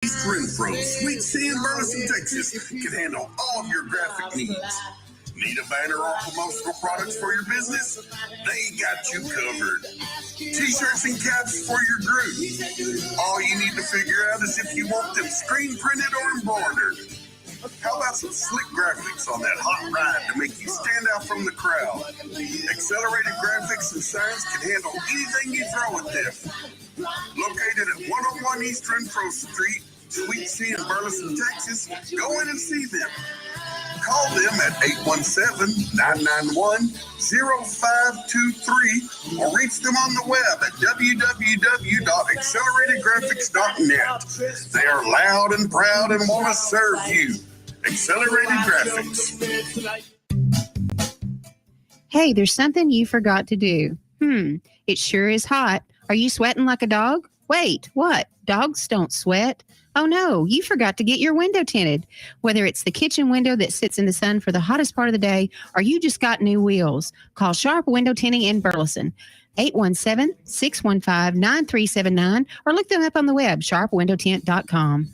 Renfro, Sweet Sea in Burleson, Texas, can handle all of your graphic needs. Need a banner or promotional products for your business? They got you covered. T-shirts and caps for your group. All you need to figure out is if you want them screen printed or embroidered. How about some slick graphics on that hot ride to make you stand out from the crowd? Accelerated Graphics and Signs can handle anything you throw at them. Located at 101 East Renfro Street, Sweet Sea in Burleson, Texas, go in and see them. Call them at 817-991-0523 or reach them on the web at www.acceleratedgraphics.net. They are loud and proud and want to serve you. Accelerated Graphics. Hey, there's something you forgot to do. It sure is hot. Are you sweating like a dog? Wait, what? Dogs don't sweat. Oh no, you forgot to get your window tinted. Whether it's the kitchen window that sits in the sun for the hottest part of the day, or you just got new wheels, call Sharp Window Tinting in Burleson. 817-615-9379 or look them up on the web, sharpwindowtint.com.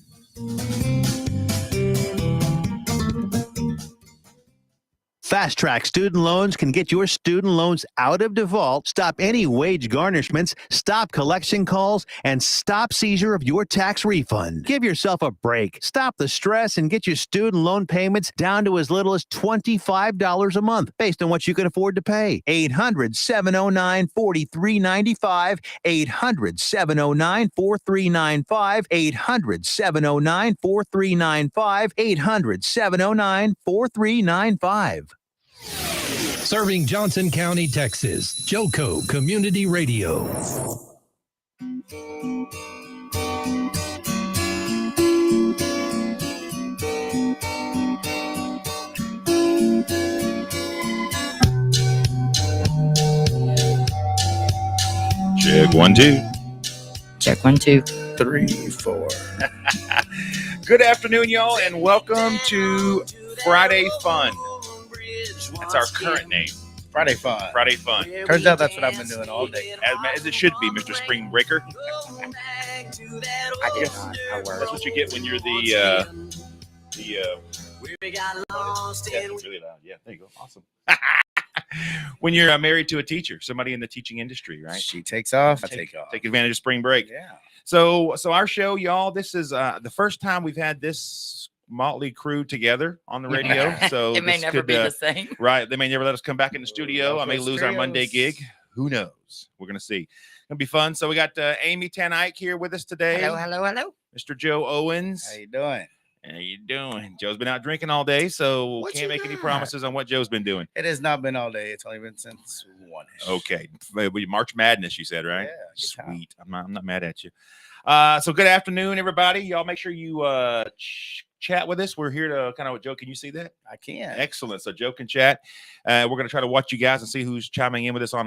Fast Track Student Loans can get your student loans out of default, stop any wage garnishments, stop collection calls, and stop seizure of your tax refund. Give yourself a break. Stop the stress and get your student loan payments down to as little as $25 a month based on what you can afford to pay. 800-709-4395, 800-709-4395, 800-709-4395, 800-709-4395. Serving Johnson County, Texas. Joco Community Radio. Check 1 2. Check 1 2 3 4. Good afternoon, y'all, and welcome to Friday Fun. That's our current name. Friday Fun. Friday Fun. Turns out that's what I've been doing all day. As it should be, Mr. Spring Breaker. I cannot. I work. That's what you get when you're yeah, it's really loud. Yeah, there you go. Awesome. When you're married to a teacher, somebody in the teaching industry, right? She takes off, I take off. Take advantage of spring break. Yeah. So our show, y'all, this is the first time we've had this motley crew together on the radio. So it may never be the same. Right. They may never let us come back in the studio. I may lose our Monday gig. Who knows? We're going to see. It'll be fun. So we got Amy Tanike here with us today. Hello. Mr. Joe Owens. How you doing? How you doing? Joe's been out drinking all day, so can't make any promises on what Joe's been doing. It has not been all day. It's only been since 1-ish. Okay. March Madness, you said, right? Yeah. Sweet. I'm not mad at you. So good afternoon, everybody. Y'all make sure you chat with us. We're here to kind of, Joe, can you see that? I can. Excellent. So Joe can chat. We're going to try to watch you guys and see who's chiming in with us on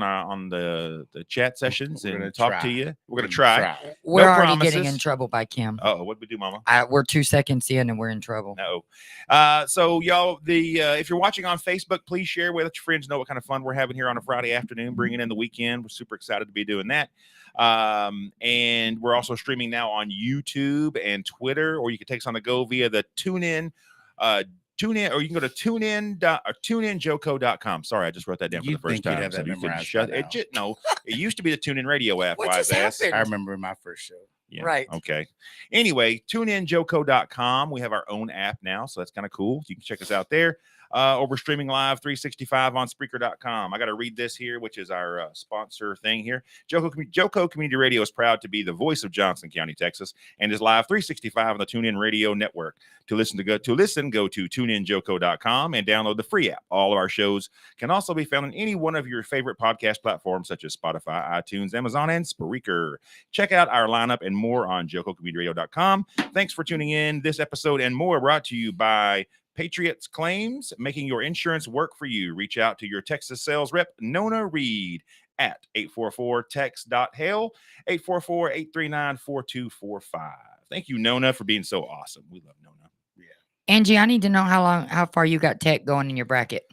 the chat sessions and talk to you. We're going to try. We're already getting in trouble by Kim. Oh, what did we do, Mama? We're 2 seconds in and we're in trouble. No. So y'all, if you're watching on Facebook, please share with your friends. Know what kind of fun we're having here on a Friday afternoon, bringing in the weekend. We're super excited to be doing that. And we're also streaming now on YouTube and Twitter, or you can take us on the go via the TuneIn, or you can go to tuninjoco.com. Sorry, I just wrote that down for the first time. Have that No, it used to be the TuneIn Radio app. What just happened? I remember my first show. Yeah. Right. Okay. Anyway, tuninjoco.com. We have our own app now, so that's kind of cool. You can check us out there. Or we're streaming live 365 on Spreaker.com. I got to read this here, which is our sponsor thing here. Joco Community Radio is proud to be the voice of Johnson County, Texas, and is live 365 on the TuneIn Radio Network. To listen, go to tuninjoco.com and download the free app. All of our shows can also be found on any one of your favorite podcast platforms, such as Spotify, iTunes, Amazon, and Spreaker. Check out our lineup and more on jococommunityradio.com. Thanks for tuning in. This episode and more brought to you by Patriots Claims, making your insurance work for you. Reach out to your Texas sales rep, Nona Reed, at 844-TEX.HAIL, 844-839-4245. Thank you, Nona, for being so awesome. We love Nona. Yeah. Angie, I need to know how far you got tech going in your bracket.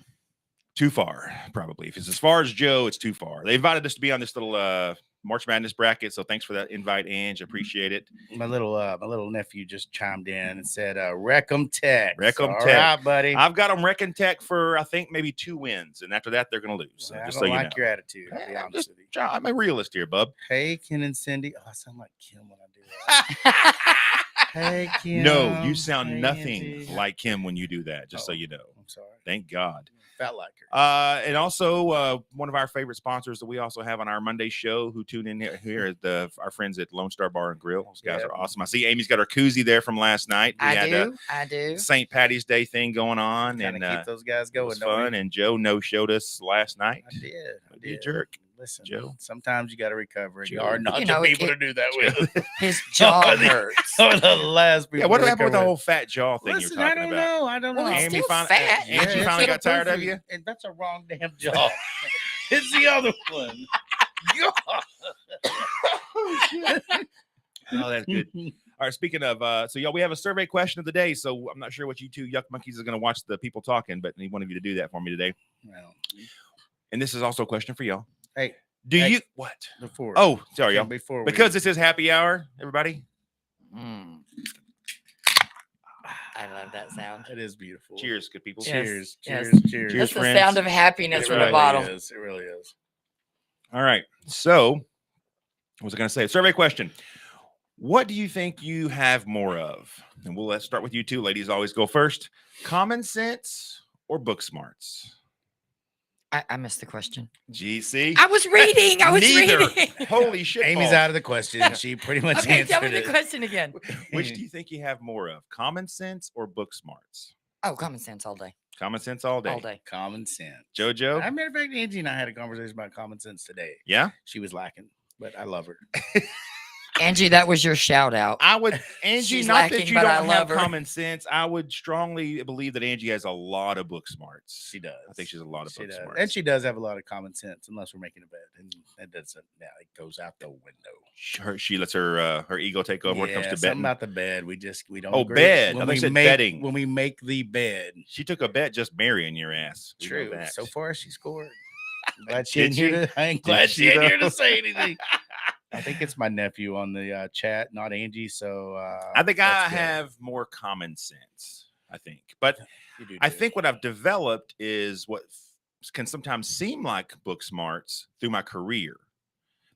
Too far, probably. If it's as far as Joe, it's too far. They invited us to be on this little March Madness bracket. So thanks for that invite, Ange. Appreciate it. My little nephew just chimed in and said, "Wreck 'em Tech." Wreck 'em All Tech. right, buddy. I've got them wrecking Tech for I think maybe 2 wins, and after that they're going to lose. So I just don't so you like know. your attitude. I'll be honest with you. I'm a realist here, bub. Hey, Ken and Cindy. Oh, I sound like Kim when I do that. Hey, Kim. No, you sound Hey, nothing Angie. like him when you do that. Just so you know. I'm sorry. Thank God. Felt like her. And also one of our favorite sponsors that we also have on our Monday show who tune in here is our friends at Lone Star Bar and Grill. Those guys are awesome. I see Amy's got her koozie there from last night. We had I do. St. Patty's Day thing going on, and keep those guys it going. was fun. And Joe showed us last night. I did. You jerk. Listen, Joe. Sometimes you got to recover. And Joe. you are not You know, the people to do that with. His jaw hurts. Some of the last people. Yeah, what to happened with the recover. whole fat jaw thing Listen, you're I talking don't about? know. I don't know. Well, it's Amy still finally, fat. Angie it's finally got got tired of perfect- you? And that's a wrong damn jaw. It's the other one. Oh, that's good. All right, speaking of, so y'all, we have a survey question of the day. So I'm not sure what you two yuck monkeys is going to watch the people talking, but I need one of you to do that for me today. Well, And this is also a question for y'all. hey, Do Hey, you what? before. Oh, sorry, y'all. Before Because this is happy hour, everybody. Mm. I love that sound. it is beautiful. Cheers, good people. Yes, Cheers. yes. Cheers. Cheers. Cheers, That's the friends. sound of happiness It from really the bottle. Is. It really is. All right. So, what was I going to say? Survey question. What do you think you have more of? And let's start with you two. Ladies always go first. Common sense or book smarts? I missed the question. GC. I was reading. I was Neither. reading. Holy shit. Amy's balls. out of the question. She pretty much Okay, answered tell me the it. question again. Which do you think you have more of? Common sense or book smarts? Oh, common sense all day. Common sense all day. All day. Common sense. JoJo? As a matter of fact, Angie and I had a conversation about common sense today. Yeah? She was lacking, but I love her. Angie, that was your shout out. I would, Angie, She's not lacking, that you but I don't love have her. common sense. I would strongly believe that Angie has a lot of book smarts. She does. I think she's a lot of She book does. smarts. And she does have a lot of common sense, unless we're making a bed. And that doesn't, yeah, it goes out the window. She lets her ego take over when it comes to something betting. about the bed. We don't Oh, agree. bed. I When thought you we said make, betting. When we make the bed. She took a bet just marrying your ass. We know True. that. So far, she scored. I'm glad she Did ain't here she? I ain't Did glad she, she ain't though? here to say anything. I think it's my nephew on the chat, not Angie. So I think I that's good. have more common sense. I think, but You do I too. think what I've developed is what can sometimes seem like book smarts through my career,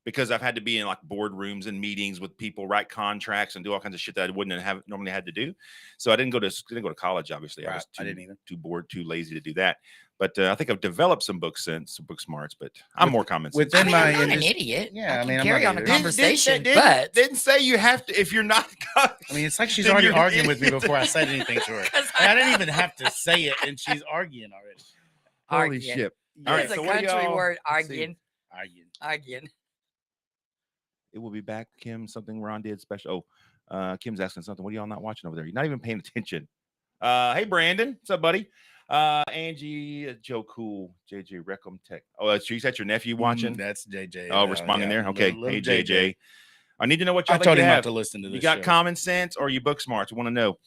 because I've had to be in like boardrooms and meetings with people, write contracts, and do all kinds of shit that I wouldn't have normally had to do. So I didn't go to college. Obviously, I Right. was I didn't either. too bored, too lazy to do that. But I think I've developed some book sense, some book smarts. But I'm more common sense. within I mean, my I'm not an industry- idiot. Yeah, I I can mean, I'm carry not on a either. conversation, but didn't say you have to if you're not. I mean, it's like she's Then already you're an arguing with me idiot. before I said anything to her. 'Cause I didn't even have to say it, and she's arguing already. Holy arguing. shit! All right, It's a so what do country y'all- word. let's see. Arguing. Arguing. It will be back, Kim. Something Ron did special. Oh, Kim's asking something. What are y'all not watching over there? You're not even paying attention. Hey, Brandon. What's up, buddy? Angie, Joe Cool, JJ Reckham Tech. Oh, she's at your nephew watching. That's JJ. Oh, responding there. Okay. Little Hey, JJ. I need to know what y'all I think told you him not have. to listen to this. You got show. common sense or you book smarts? I want to know.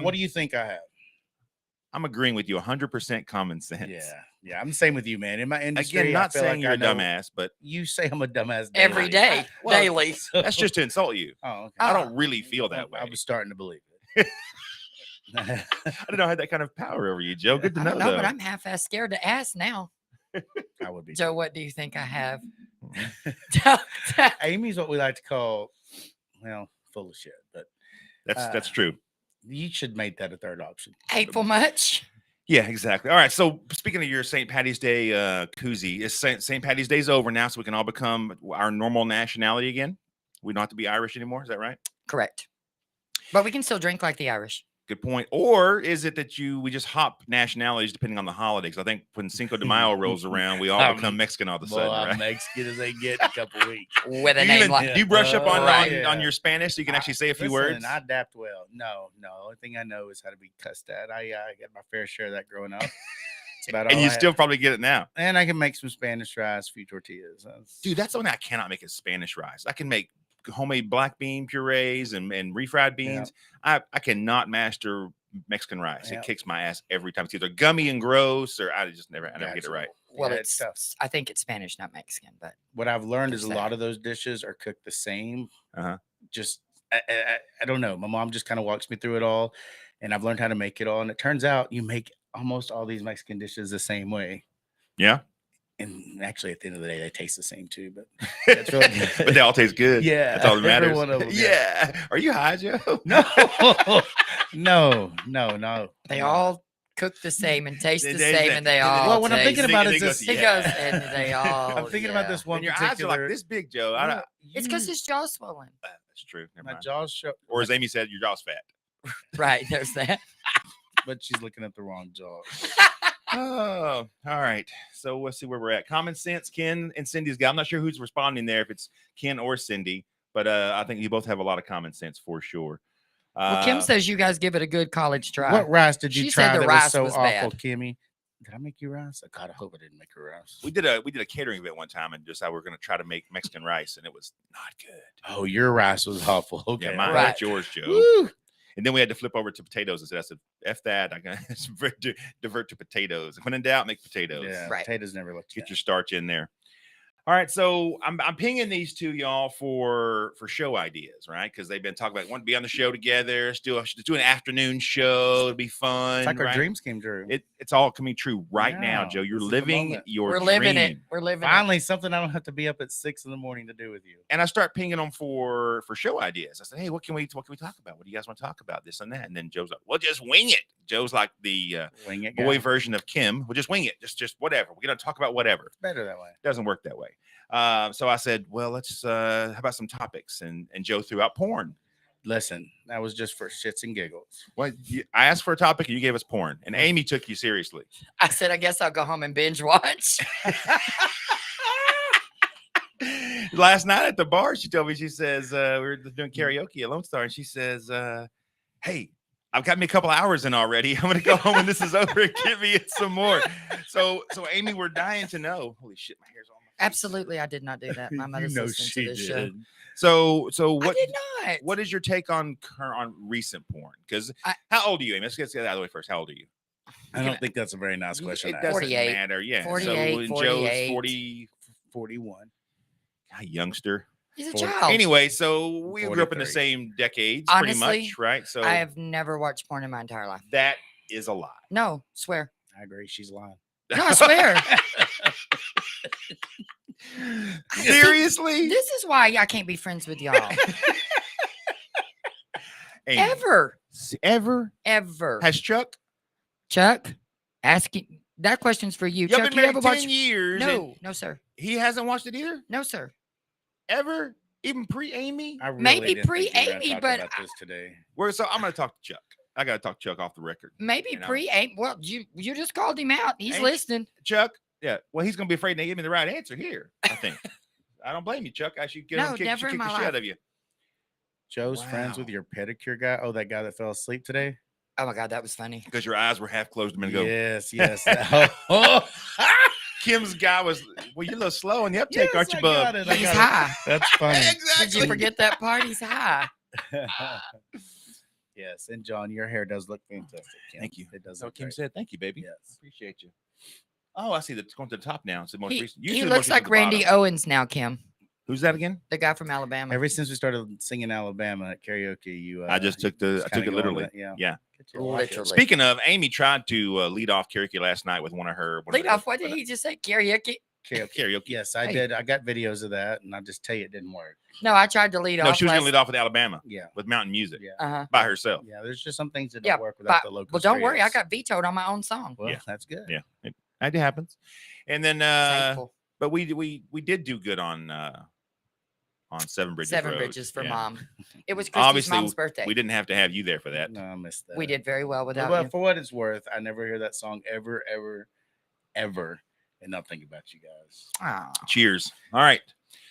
What do you think I have? I'm agreeing with you 100% common sense. Yeah. I'm the same with you, man. In my industry, Again, I not feel saying like you're I a know- dumbass, but You say I'm a dumbass Every day, Well, daily. that's just to insult you. Oh, okay. I don't really feel that way. I was starting to believe it. I didn't know I had that kind of power over you, Joe. Good to I know, don't know, though. but I'm half-ass scared to ask now. I would be. Joe, what do you think I have? Amy's what we like to call, well, full of shit. But That's true. you should make that a third option. Hateful much? Yeah, exactly. All right. So speaking of your St. Patty's Day koozie, is St. Patty's Day's over now, so we can all become our normal nationality again. We don't have to be Irish anymore. Is that right? Correct. But we can still drink like the Irish. Good point. Or is it that we just hop nationalities depending on the holidays? I think when Cinco de Mayo rolls around, we all become Mexican all of a sudden, I'm right? Mexican as they get in a couple weeks. With a Do you, name even, like do you brush up on, Right. on your Spanish so you can actually say a few words? I adapt well. No. The only thing I know is how to be cussed at. I got my fair share of that growing up. It's about all And you I still had. probably get it now. And I can make some Spanish rice, few tortillas. Dude, that's something I cannot make is Spanish rice. I can make homemade black bean purees and refried beans. I cannot master Mexican rice. Yeah. It kicks my ass every time. It's either gummy and gross or I never get it right. Well, Yeah, it's tough. I think it's Spanish, not Mexican, but What I've learned There's is a that. lot of those dishes are cooked the same. Uh-huh. Just I don't know. My mom just kind of walks me through it all, and I've learned how to make it all. And it turns out you make almost all these Mexican dishes the same way. Yeah. And actually, at the end of the day, they taste the same too. But it's really good. But they all taste good. Yeah, That's all that every matters. one of 'em, Yeah. Are you high, Joe? No, no. they I'm all cook the same and taste They- the they- same, they- and they they- all. Well, when I'm thinking taste- about They it, go, this- It yeah. goes, and they all. I'm thinking about this one And your eyes particular. are like this big, Joe. I don't, Well, It's because his jaw's swollen. that's true. Never my mind. jaws show, Or as Amy said, your jaw's fat. Right, there's that. but she's looking at the wrong jaw. Oh, all right. So let's see where we're at. Common sense, Ken and Cindy's guy. I'm not sure who's responding there, if it's Ken or Cindy, but I think you both have a lot of common sense for sure. Well, Kim says you guys give it a good college try. What rice did you She try said the that rice was so was awful, bad. Kimmy? Did I make you rice? God, I hope I didn't make you rice. we did a catering event one time and just how we're going to try to make Mexican rice, and it was not good. Oh, your rice was awful. Okay, Yeah, mine. Right. That's yours, Joe. Woo. And then we had to flip over to potatoes and said, I said, F that. I got to divert to potatoes. When in doubt, make potatoes. Yeah, Right. potatoes never look Get good. your starch in there. All right, so I'm pinging these two y'all for show ideas, right? Because they've been talking about wanting to be on the show together, do an afternoon show. It'd be fun. It's like our right? dreams came true. It's all coming true right now, Yeah, Joe. You're this is the living moment. your We're living it. dream. We're living Finally, something I don't have to be up at 6 a.m. to do with you. And I start pinging them for show ideas. I said, hey, what can we talk about? What do you guys want to talk about? This and that. And then Joe's like, well, just wing it. Joe's like the Wing it, boy guy. version of Kim. We'll just wing it. Just whatever. We're gonna talk about whatever. It's better that way. Doesn't work that way. So I said, well, let's how about some topics? And Joe threw out porn. Listen, that was just for shits and giggles. Well, I asked for a topic and you gave us porn. And Amy took you seriously. I said, I guess I'll go home and binge watch. Last night at the bar, she told me, she says, we were doing karaoke at Lone Star, and she says, hey, I've got me a couple hours in already. I'm gonna go home when this is over and get me some more. So Amy, we're dying to know. Holy shit, my hair's on my face. Absolutely, I did not do that. My mother's listening to this show. So I what did not. what is your take on recent porn? Because how old are you, Amy? Let's get that out of the way first. How old are you? I don't think that's a very nice question. It to ask. doesn't 48. matter. Yeah. 48, so Joe's 48. 40, 41. youngster. He's a 40. child. Anyway, so we grew up in the 43. same decades, Honestly, pretty much, right? So I have never watched porn in my entire life. that is a lie. No, swear. I agree. She's lying. No, I swear. Seriously? This is why I can't be friends with y'all. Amy, Ever. Ever? Ever. Has Chuck? Chuck, asking that question's for you. Y'all Chuck, been you married ever 10 watch? years. and No, no, sir. He hasn't watched it either? No, sir. Ever? Even pre-Amy? I really Maybe didn't think you were gonna pre-Amy, talk but about this today. So I'm going to talk to Chuck. I got to talk to Chuck off the record. Maybe You know. pre-Amy. Well, you just called him out. He's Ain't- listening. Chuck, yeah. Well, he's going to be afraid to give me the right answer here, I think. I don't blame you, Chuck. I should get No, him kick, never kick in the my shit life. out of you. Joe's friends with Wow. your pedicure guy. Oh, that guy that fell asleep today. Oh my God, that was funny. Because your eyes were half closed a minute ago. Yes, yes. Oh, Kim's guy was, well, you're a little slow in the uptake, yes, aren't you, I bub? got it, I He's got it. high. That's funny. Did you forget that part? He's high. Yes, and John, your hair does look fantastic. Kim. Thank you. It does. So Look Kim great. said, thank you, baby. Yes. Appreciate you. Oh, I see. It's going to the top now. It's the most He, recent. he Usually the looks most like recent at the Randy bottom. Owens now, Kim, Who's that again? the guy from Alabama. Ever since we started singing Alabama at karaoke, you. I just took the. just I kinda took it go on literally. that, yeah. Yeah. Good to like it. Literally. Speaking of, Amy tried to lead off karaoke last night with one of her. Lead off. What did he just say? Karaoke? Karaoke. Yes, I Hey. did. I got videos of that, and I just tell you, it didn't work. No, I tried to lead No, off. she was going to last- lead off with Alabama Yeah, with mountain music yeah, Uh-huh. by herself. yeah. There's just some things that Yeah, don't work without but- the local. Well, don't worry. I stereos. got vetoed on my own song. Well, Yeah. that's good. Yeah, it happens. And then, Thankful. but we did do good on Seven Bridges. Seven Road. Bridges for Yeah. mom. It was Christy's Obviously, mom's birthday. we didn't have to have you there for that. No, I missed that. We did very well without But you. for what it's worth, I never hear that song ever, and not think about you guys. Aw. Cheers. All right.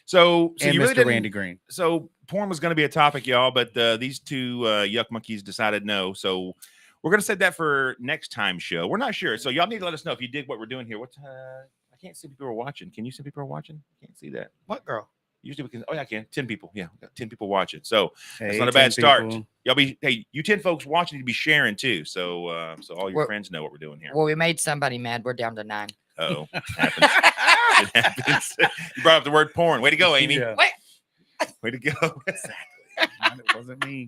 So And you Mr. really didn't, Randy Green. So porn was going to be a topic, y'all, but these two yuck monkeys decided no. So we're going to set that for next time show. We're not sure. So y'all need to let us know if you dig what we're doing here. What? I can't see people are watching. Can you see people are watching? Can't see that. What girl? Usually we can. Oh yeah, I can. 10 people. Yeah, we got 10 people watching. So Hey, not a 10 bad start. people. y'all be. Hey, you 10 folks watching, you be sharing too. So so all your We're- friends know what we're doing here. Well, we made somebody mad. We're down to 9. Oh, it happens. It happens. You brought up the word porn. Way to go, Amy. Yeah. Way to go. Exactly. It wasn't me.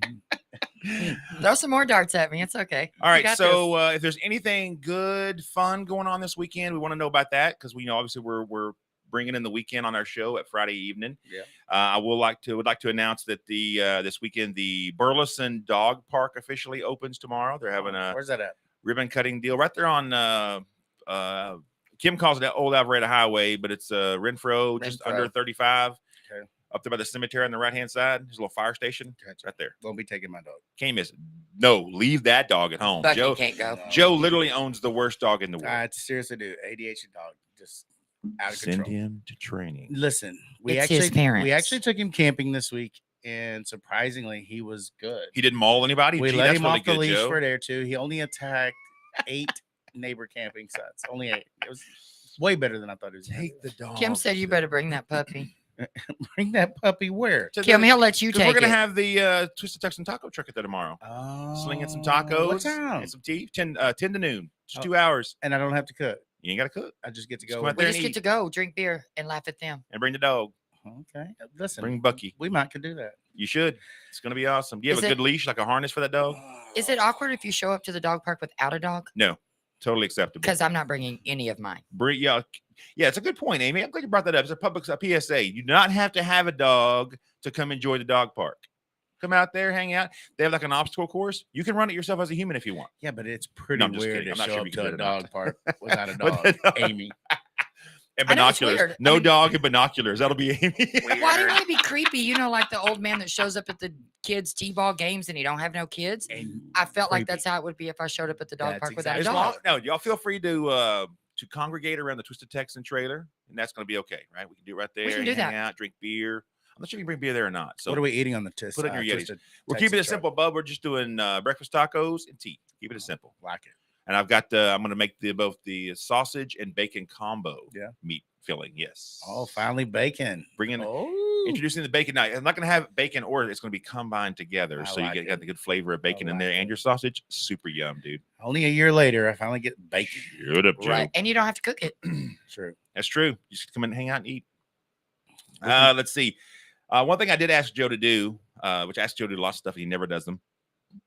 Throw some more darts at me. It's okay. All You right. got So if there's anything good, fun going on this weekend, we want to know about that because we know obviously we're bringing in the weekend on our show at Friday evening. Yeah. I would like to announce that the this weekend the Burleson Dog Park officially opens tomorrow. They're having a Where's that at? ribbon cutting deal right there on Kim calls it Old Alvarado Highway, but it's Renfro, just Renfro. under 35. Okay. Up there by the cemetery on the right hand side. There's a little fire station. It's right there. Won't be taking my dog. Can't miss it. No, leave that dog at home. Bucky Joe can't go. Joe literally owns the worst dog in the world. I seriously do. ADHD dog, just out of Send control. him to training. Listen, It's his parents. we actually took him camping this week, and surprisingly, he was good. He didn't maul anybody. We Gee, let that's him really off the good, leash Joe. for a day or two. He only attacked 8 neighbor camping sites. Only 8. It was way better than I thought it was. Take the dog. Kim said you better bring that puppy. Bring that puppy where? Kim, he'll let you take We're gonna it. have the Twisted Texan taco truck at there tomorrow. Slinging some tacos What time? and some tea. 10 to noon. Just Oh. 2 hours. And I don't have to cook. You ain't gotta cook. I just get to Just go. go out We there just and get eat. to go, drink beer, and laugh at them. And bring the dog. Okay. Listen, Bring Bucky. we might could do that. You should. It's gonna be awesome. Do you have Is a it- good leash, like a harness for that dog? Is it awkward if you show up to the dog park without a dog? No. Totally acceptable. Because I'm not bringing any of mine. Bring yeah, it's a good point, Amy. I'm glad you brought that up. It's a public PSA. You do not have to have a dog to come enjoy the dog park. Come out there, hang out. They have like an obstacle course. You can run it yourself as a human if you want. Yeah, but it's pretty No, I'm just weird kidding. to I'm not show sure up if you to can a do it or not. dog park without a With dog, the dog. Amy. And I know it's binoculars. weird. No I mean- dog and binoculars. That'll be Amy. Why do I be creepy? You know, like the old man that shows up at the kids' t-ball games and he don't have no kids. And I felt like creepy. that's how it would be if I showed up at the dog That's park without a As exactly- dog. long, no, y'all feel free to congregate around the Twisted Texan trailer, and that's going to be okay, right? We can do it right there. can do hang that. out, drink beer. I'm not sure you can bring beer there or not. So what are we eating on the test? put it in your Yetis. Twisted we're Texan keeping it truck? simple, bub. We're just doing breakfast tacos and tea. Keep it as simple. Like it. And I've got I'm going to make both the sausage and bacon combo. Yeah. Meat filling. Yes. Oh, finally bacon. Bringing Oh, introducing the bacon. Now, I'm not going to have bacon, or it's going to be combined together, I so like you it. got the good flavor of bacon in like there it. and your sausage. Super yum, dude. only a year later, I finally get bacon. Shut up, Joe. Right. And you don't have to cook it. True. That's true. You just come in and hang out and eat. Let's see. One thing I did ask Joe to do, which I asked Joe to do lots of stuff, he never does them,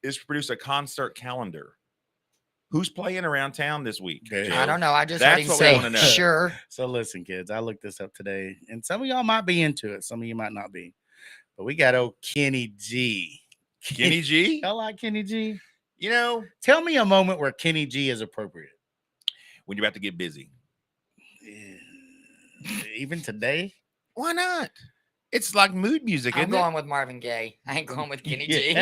is to produce a concert calendar. Who's playing around town this week? Okay. Joe? I don't know. I just That's heard him what we say, wanna know. sure. So listen, kids, I looked this up today, and some of y'all might be into it. Some of you might not be. But we got old Kenny G. Kenny G? Y'all like Kenny G? You know, Tell me a moment where Kenny G is appropriate. when you're about to get busy. Even today? Why not? It's like mood music, I'm isn't it? going with Marvin Gaye. I ain't going with Kenny G.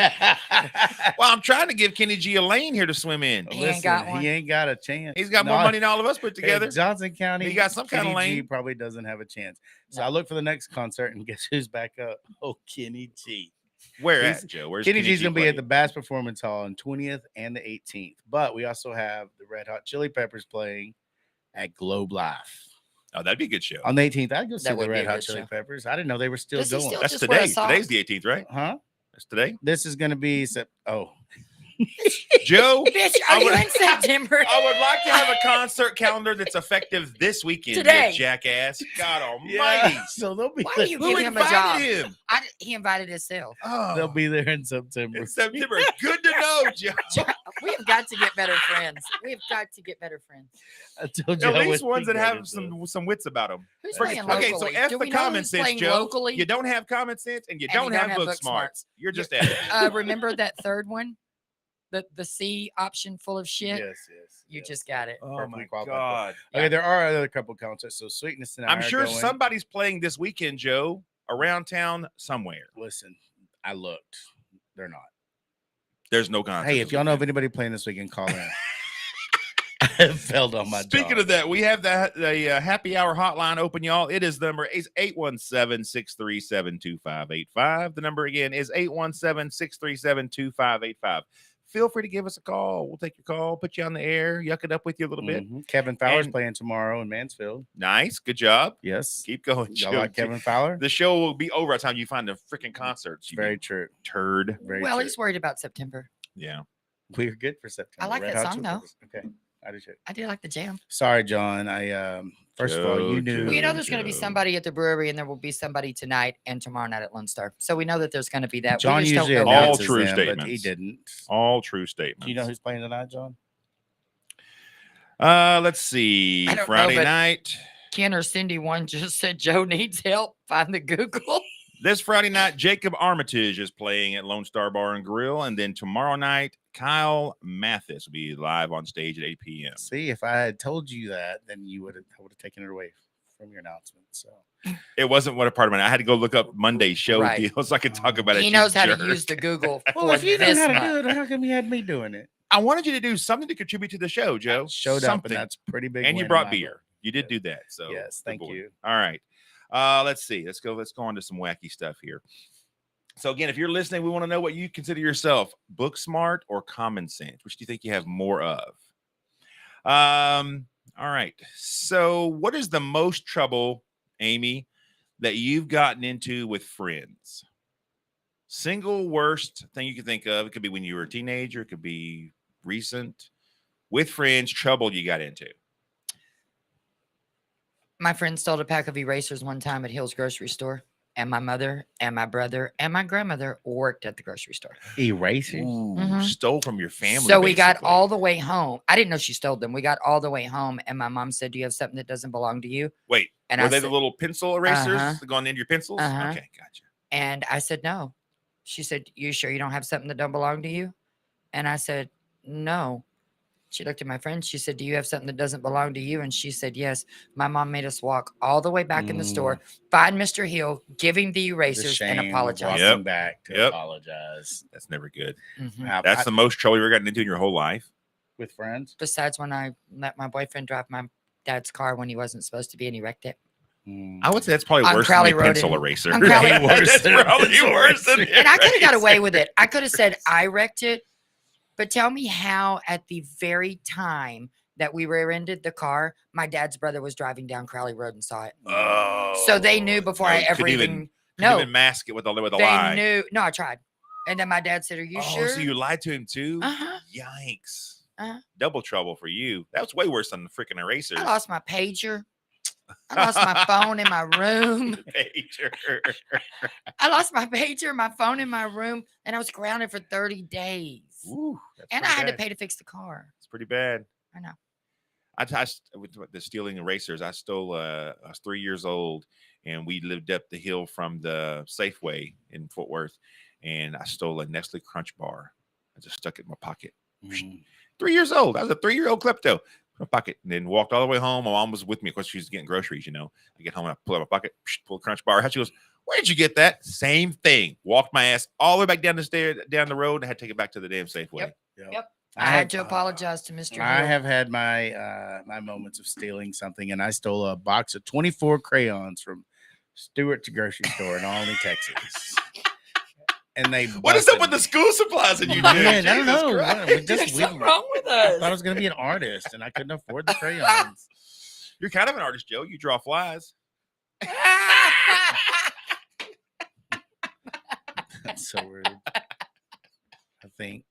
Well, I'm trying to give Kenny G a lane here to swim in. He ain't got one. He ain't got a chance. He's got No, more money than all of us put in together. Johnson County, He got some kind of Kenny G lane. probably doesn't have a chance. So No. I look for the next concert, and guess who's back up? Oh, Kenny G. Where He's- at, Joe? Where's Kenny G's G gonna be playing? at the Bass Performance Hall on 20th and the 18th. But we also have the Red Hot Chili Peppers playing at Globe Life. Oh, that'd be a good show. On the 18th, I'd go see That would the be Red a Hot good Chili show. Peppers. I didn't know they were still Does he going. still That's just wear a today. sock? Today's the 18th, right? Huh? That's today. This is gonna be Joe, Bitch, I are you would- in September? I would like to have a concert calendar that's effective this weekend, Today. you jackass. God almighty. yeah. So they'll be Why there. do you Who give him a job? invited him? He invited himself. They'll Oh, be there in September. in September. Good to know, Joe. We have got to get better friends. We have got to get better friends. I told you At I least wouldn't ones be that good have at this. some wits about them. Who's Forget- playing Okay, locally? so F Do the we know common who's sense, playing Joe. locally? You don't have common sense and you And don't have book smarts. You're just at it. Remember that third one? The C option full of shit? Yes. You yes. just got it. Oh Perfectly my qualified. God. Okay, there are other couple concerts. So Sweetness and I I'm are sure going. somebody's playing this weekend, Joe, around town somewhere. Listen, I looked. They're not. There's no concert. Hey, this if y'all know of weekend. anybody playing this weekend, call in. I failed on my Speaking job. of that, we have the happy hour hotline open, y'all. It is the number is 817-637-2585. The number again is 817-637-2585. Feel free to give us a call. We'll take your call, put you on the air, yuck it up with you a little bit. Mhm. Kevin Fowler's And- playing tomorrow in Mansfield. Nice. Good job. Yes. Keep going, Y'all Joe. like Kevin Fowler? The show will be over by the time you find the freaking concerts. You Very big true. turd. Very Well, true. he's worried about September. Yeah. We're good for September. I like Red that Hot song, Chili though. Peppers. Okay. I do too. I do like the jam. Sorry, John. I first of all, you knew. Well, you know, there's going to be Joe. somebody at the brewery, and there will be somebody tonight and tomorrow night at Lone Star. So we know that there's going to be that. John we just don't usually know All announces true them, but he statements. didn't. All true statements. Do you know who's playing tonight, John? Let's see. I don't know, Friday but- night. Ken or Cindy one just said Joe needs help. Find the Google. This Friday night, Jacob Armitage is playing at Lone Star Bar and Grill. And then tomorrow night, Kyle Mathis will be live on stage at 8 p.m. See, if I had told you that, then I would have taken it away from your announcement. So It wasn't what a part of it. I had to go look up Monday's show Right. deals so I could talk about it. He you knows how jerk. to use the Google. well, for if you know this how to month. do it, how come you had me doing it? I wanted you to do something to contribute to the show, Joe. I showed up, Something. and that's pretty big. And you win in brought my beer. book. You did do that. So Yes, good thank boy. you. All right. Let's see. Let's go on to some wacky stuff here. So again, if you're listening, we want to know what you consider yourself: book smart or common sense. Which do you think you have more of? All right. So what is the most trouble, Amy, that you've gotten into with friends? Single worst thing you can think of. It could be when you were a teenager. It could be recent. With friends, trouble you got into. My friend stole a pack of erasers one time at Hill's grocery store, and my mother and my brother and my grandmother worked at the grocery store. Erasers. Mhm. Stole from your family. So we got basically. all the way home. I didn't know she stole them. We got all the way home, and my mom said, "Do you have something that doesn't belong to you?" Wait, And were I they said, the little pencil erasers Uh-huh. going into your pencils? Uh-huh. Okay, gotcha. and I said, "No." She said, "You sure you don't have something that don't belong to you?" And I said, "No." She looked at my friend. She said, "Do you have something that doesn't belong to you?" And she said, "Yes." My mom made us walk all the way back in the store, find Mr. Hill, give him the erasers, and apologize. Yep. Back to Yep. apologize. That's never good. Mhm. Wow, That's the most trouble you've ever gotten into in your whole life. with friends. Besides when I let my boyfriend drive my dad's car when he wasn't supposed to be, and he wrecked it. I would say that's probably On worse Crowley than a Road pencil in- eraser. on Crowley- That's probably worse than And I could have got eraser. away with it. I could have said I wrecked it, but tell me how at the very time that we rear-ended the car, my dad's brother was driving down Crowley Road and saw it. Oh, So they knew before I no, ever couldn't even couldn't no, even mask it with a they lie. knew. No, I tried, and then my dad said, "Are you sure?" So you lied to him too? Uh-huh. Yikes! Uh-huh. Double trouble for you. That was way worse than the freaking eraser. I lost my pager. I lost my phone in my room. Pager. I lost my pager, my phone in my room, and I was grounded for 30 days. Ooh, that's And I pretty had to bad. pay to fix the car. It's pretty bad. I know. With the stealing erasers, I stole. I was 3 years old, and we lived up the hill from the Safeway in Fort Worth, and I stole a Nestle Crunch bar. I just stuck it in my pocket. 3 years old. I was a 3-year-old klepto. My pocket, and then walked all the way home. My mom was with me because she was getting groceries. I get home and I pull out my pocket, pull a Crunch bar. She goes, "Where did you get that?" Same thing. Walked my ass all the way back down the stairs, down the road, and I had to take it back to the damn Safeway. Yep. I had to apologize to Mr. I Hill. have had my my moments of stealing something, and I stole a box of 24 crayons from Stewart's grocery store in Albany, Texas. And they What is up with the school supplies that you do? Man, I don't Jesus know. Christ. We There's just, we, something wrong with I us. thought I was going to be an artist, and I couldn't afford the crayons. You're kind of an artist, Joe. You draw flies. That's so rude. I think.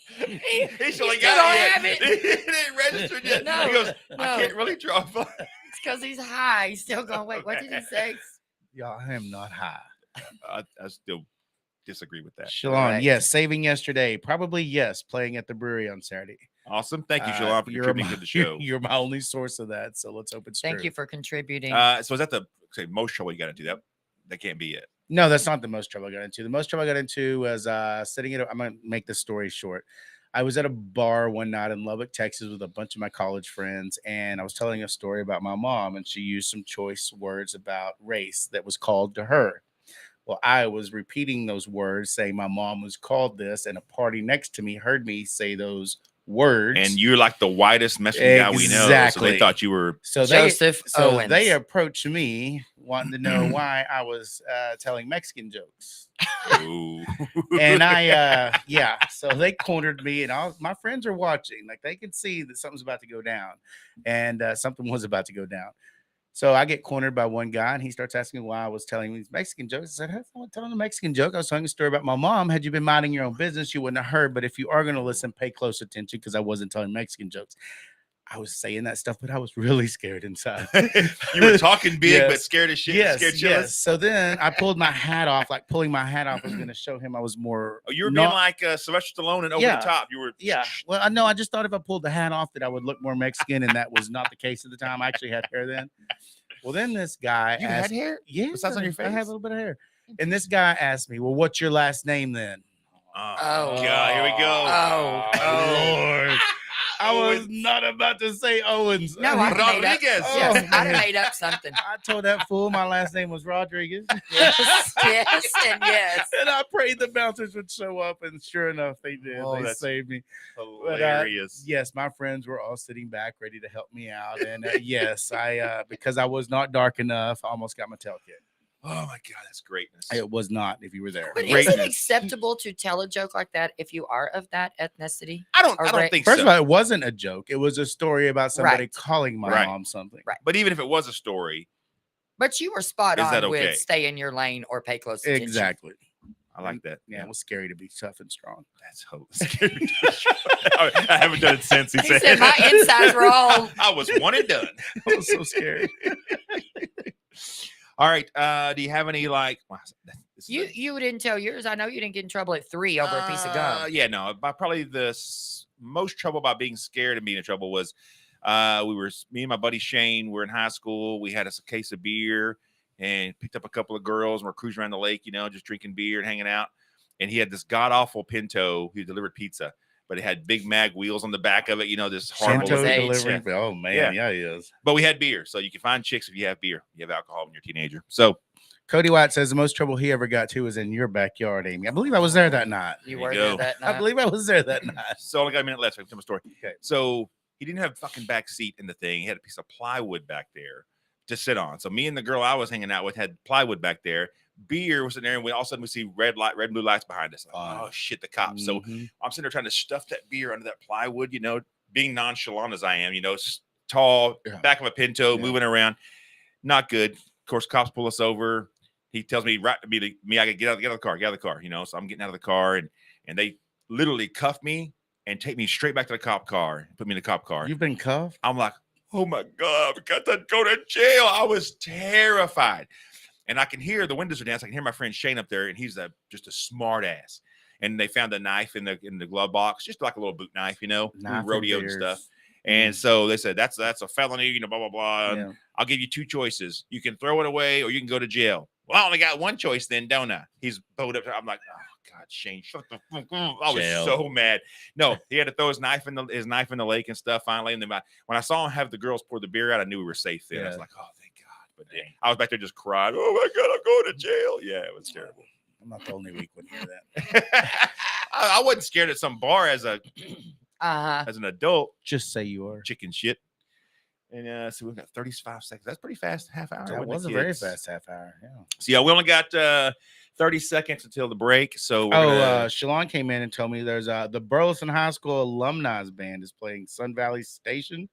He still ain't still got don't it have yet. it. It ain't registered yet. No, He goes, I no. can't really draw flies. It's because he's high. He's still going, wait, what did he say? Y'all, I am not high. I still disagree with that. Shalon, Correct. yes. Saving yesterday. Probably yes. Playing at the brewery on Saturday. Awesome. Thank you, Shalon, for You're contributing my- to the show. You're my only source of that. So let's hope it's Thank true. you for contributing. So is that the most trouble you got to do? That can't be it. No, that's not the most trouble I got into. The most trouble I got into was sitting at I'm going to make this story short. I was at a bar one night in Lubbock, Texas with a bunch of my college friends, and I was telling a story about my mom, and she used some choice words about race that was called to her. Well, I was repeating those words, saying my mom was called this, and a party next to me heard me say those words. And you're like the whitest Mexican guy we know. So Exactly. they thought you were. So Joseph Owens. they approached me wanting to know why I was telling Mexican jokes. Ooh. And I so they cornered me, and my friends are watching, like they can see that something's about to go down, and something was about to go down. So I get cornered by one guy, and he starts asking me why I was telling these Mexican jokes. I said, "I'm not telling a Mexican joke. I was telling a story about my mom. Had you been minding your own business, you wouldn't have heard. But if you are going to listen, pay close attention, because I wasn't telling Mexican jokes." I was saying that stuff, but I was really scared inside. You were talking big, but Yes. scared as shit. Yes, Scared yes. shitless. So then I pulled my hat off. Like pulling my hat off was going to show him I was more. Oh, you were being like Sylvester Stallone and over Yeah. the top. You were. Yeah. Well, I know. I just thought if I pulled the hat off that I would look more Mexican, and that was not the case at the time. I actually had hair then. Well, then this guy You asked, had hair? Yeah, Besides on your I have face? a little bit of hair. And this guy asked me, "Well, what's your last name then?" Oh, God, here we go. Lord. I was not about to say Owens. No, I'd have made up, Rodriguez. yes, Oh, I'd have made up something. I told that fool my last name was Rodriguez. Yes, yes, and yes. And I prayed the bouncers would show up, and sure enough, they did. Oh, They that's saved me. Hilarious. Yes, my friends were all sitting back, ready to help me out. And yes, I because I was not dark enough, I almost got my tail kicked. Oh my God, that's greatness. It was not. If you were there, But is Greatness. it acceptable to tell a joke like that if you are of that ethnicity? I don't Right. think First so. of all, it wasn't a joke. It was a story about somebody Right. calling my Right. mom something. Right. But even if it was a story, But you were spot Is on that okay? with stay in your lane or pay close attention. Exactly. I like that. Yeah, it was scary to be tough and strong. That's so scary. I haven't done it since he He said said my insides were all. I was one and done. I was so scared. All right. Do you have any like? Wow, this is You didn't tell yours. I know you didn't get in trouble at 3 over a piece of gum. Yeah, no. Probably the most trouble about being scared and being in trouble was me and my buddy Shane were in high school. We had a case of beer and picked up a couple of girls and we're cruising around the lake, just drinking beer and hanging out. And he had this god awful Pinto who delivered pizza, but it had Big Mag wheels on the back of it. This horrible. Pinto looking- age. delivering. Oh man, yeah, he is. But we had beer, so you can find chicks if you have beer. You have alcohol when you're a teenager. So Cody White says the most trouble he ever got to was in your backyard, Amy. I believe I was there that night. You There were you there go. that I night. believe I was there that night. So I only got a minute left. So I can tell my story. Okay. So he didn't have a fucking back seat in the thing. He had a piece of plywood back there to sit on. So me and the girl I was hanging out with had plywood back there. Beer was in there, and we all of a sudden we see red and blue lights behind us. Like, oh shit, the cops. So Mhm. I'm sitting there trying to stuff that beer under that plywood, being nonchalant as I am, tall, Yeah. back of a Pinto, Yeah. moving around. Not good. Of course, cops pull us over. He tells me I gotta get out of the car, So I'm getting out of the car, and they literally cuff me and take me straight back to the cop car, put me in the cop car. You've been cuffed? I'm like, oh my God, we got to go to jail. I was terrified. And I can hear the windows are down. So I can hear my friend Shane up there, and he's just a smart ass. And they found a knife in the glove box, just like a little boot knife, we Knife and rodeoed and beers. stuff. And so they said, that's a felony, blah, blah, blah. Yeah. I'll give you 2 choices. You can throw it away or you can go to jail. Well, I only got 1 choice then, don't I? He's bowed up. I'm like, oh God, Shane, shut the fuck up. I was Jail. so mad. No, he had to throw his knife in the lake and stuff finally. And then when I saw him have the girls pour the beer out, I knew we were safe then. I was Yeah. like, oh, thank God. But yeah, I was back there just crying. Oh my God, I'm going to jail. Yeah, it was terrible. I'm not the only weak one here. That I wasn't scared at some bar as an adult. just say you are. Chicken shit. And so we've got 35 seconds. That's pretty fast. Half hour. That with the was a very kids. fast half hour. Yeah. So yeah, we only got 30 seconds until the break. So we're gonna- Shalon came in and told me there's the Burleson High School alumni band is playing Sun Valley Station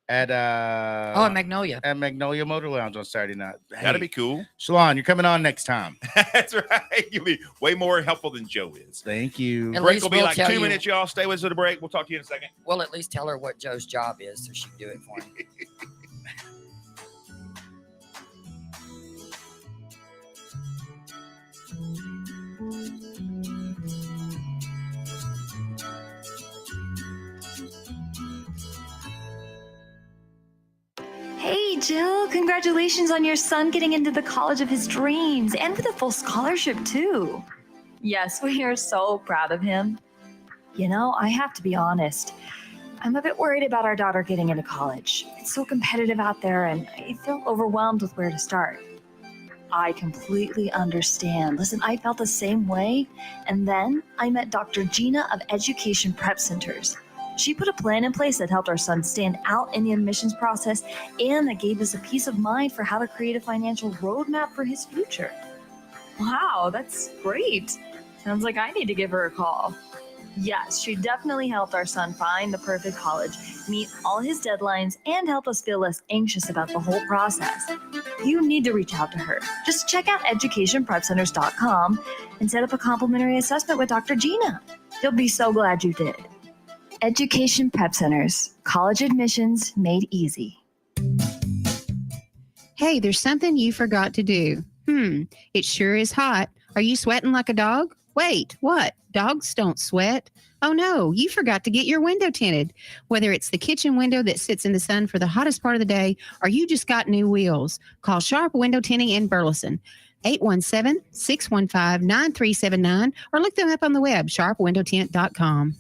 at Oh, Magnolia. at Magnolia Motor Lounge on Saturday night. that'd be cool. Shalon, you're coming on next time. That's right. You'll be way more helpful than Joe is. Thank you. At Break least will be we'll like tell 2 you- minutes, y'all. Stay with us to the break. We'll talk to you in a second. We'll at least tell her what Joe's job is so she can do it for him. Hey, Jill, congratulations on your son getting into the college of his dreams and with a full scholarship, too. Yes, we are so proud of him. You know, I have to be honest. I'm a bit worried about our daughter getting into college. It's so competitive out there, and I feel overwhelmed with where to start. I completely understand. Listen, I felt the same way, and then I met Dr. Gina of Education Prep Centers. She put a plan in place that helped our son stand out in the admissions process and that gave us a peace of mind for how to create a financial roadmap for his future. Wow, that's great. Sounds like I need to give her a call. Yes, she definitely helped our son find the perfect college, meet all his deadlines, and help us feel less anxious about the whole process. You need to reach out to her. Just check out educationprepcenters.com and set up a complimentary assessment with Dr. Gina. You'll be so glad you did. Education Prep Centers. College admissions made easy. Hey, there's something you forgot to do. It sure is hot. Are you sweating like a dog? Wait, what? Dogs don't sweat. Oh no, you forgot to get your window tinted. Whether it's the kitchen window that sits in the sun for the hottest part of the day, or you just got new wheels, call Sharp Window Tinting in Burleson. 817-615-9379, or look them up on the web, sharpwindowtint.com.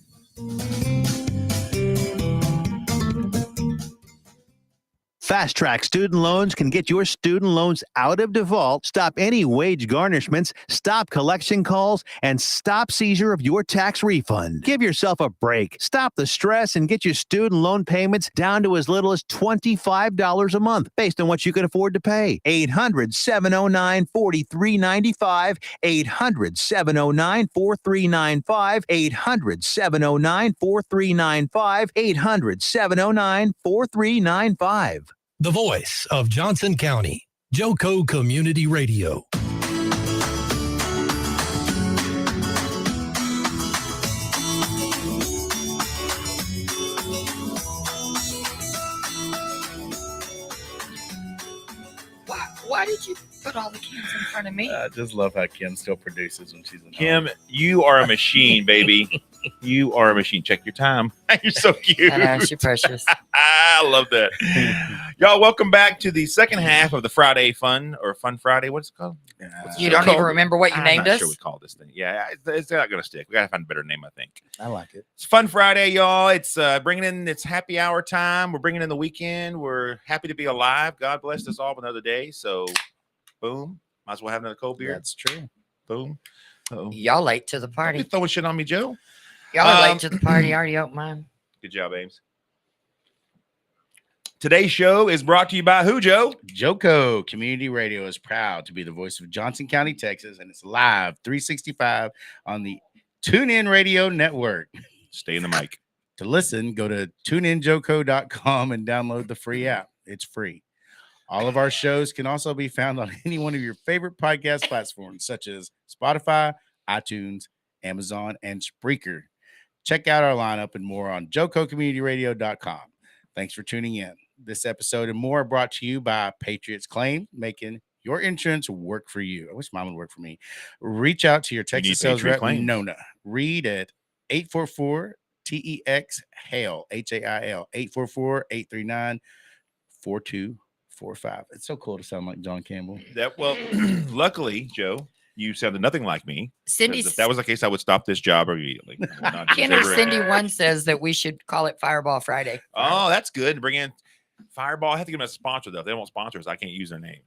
Fast Track Student Loans can get your student loans out of default, stop any wage garnishments, stop collection calls, and stop seizure of your tax refund. Give yourself a break. Stop the stress and get your student loan payments down to as little as $25 a month based on what you can afford to pay. 800-709-4395, 800-709-4395, 800-709-4395, 800-709-4395. The voice of Johnson County, Joco Community Radio. Why did you put all the cans in front of me? I just love how Kim still produces when she's in Kim, you are a machine, baby. You are a machine. Check your time. You're so cute. I know, she's precious. I love that. Y'all, welcome back to the second half of the Friday Fun, or Fun Friday. What's it called? You don't even remember what you named I'm not us? sure we call this thing. Yeah, it's not going to stick. We got to find a better name, I think. I like it. It's Fun Friday, y'all. It's bringing in, it's happy hour time. We're bringing in the weekend. We're happy to be alive. God blessed us all with another day. So, boom. Might as well have another cold beer. That's true. Boom. Uh-oh. Y'all late to the You party. throwing shit on me, Joe? Y'all are late to the party. I already opened mine. Good job, Ames. Today's show is brought to you by who, Joe? Joco Community Radio is proud to be the voice of Johnson County, Texas, and it's live 365 on the TuneIn Radio Network. Stay in the mic. To listen, go to tuneinjoco.com and download the free app. It's free. All of our shows can also be found on any one of your favorite podcast platforms, such as Spotify, iTunes, Amazon, and Spreaker. Check out our lineup and more on jococommunityradio.com. Thanks for tuning in. This episode and more are brought to you by Patriots Claim, making your insurance work for you. I wish mine would work for me. Reach out to your Texas sales rep, Nona. Read at 844-TEX-HAIL, H-A-I-L, 844-839-4245. It's so cool to sound like John Campbell. Well, luckily, Joe, you sounded nothing like me. Cindy, If that was the case, I would stop this job immediately. Cindy one says that we should call it Fireball Friday. Oh, that's good. Bring in Fireball. I have to give them a sponsor, though. If they won't sponsor us, I can't use their name.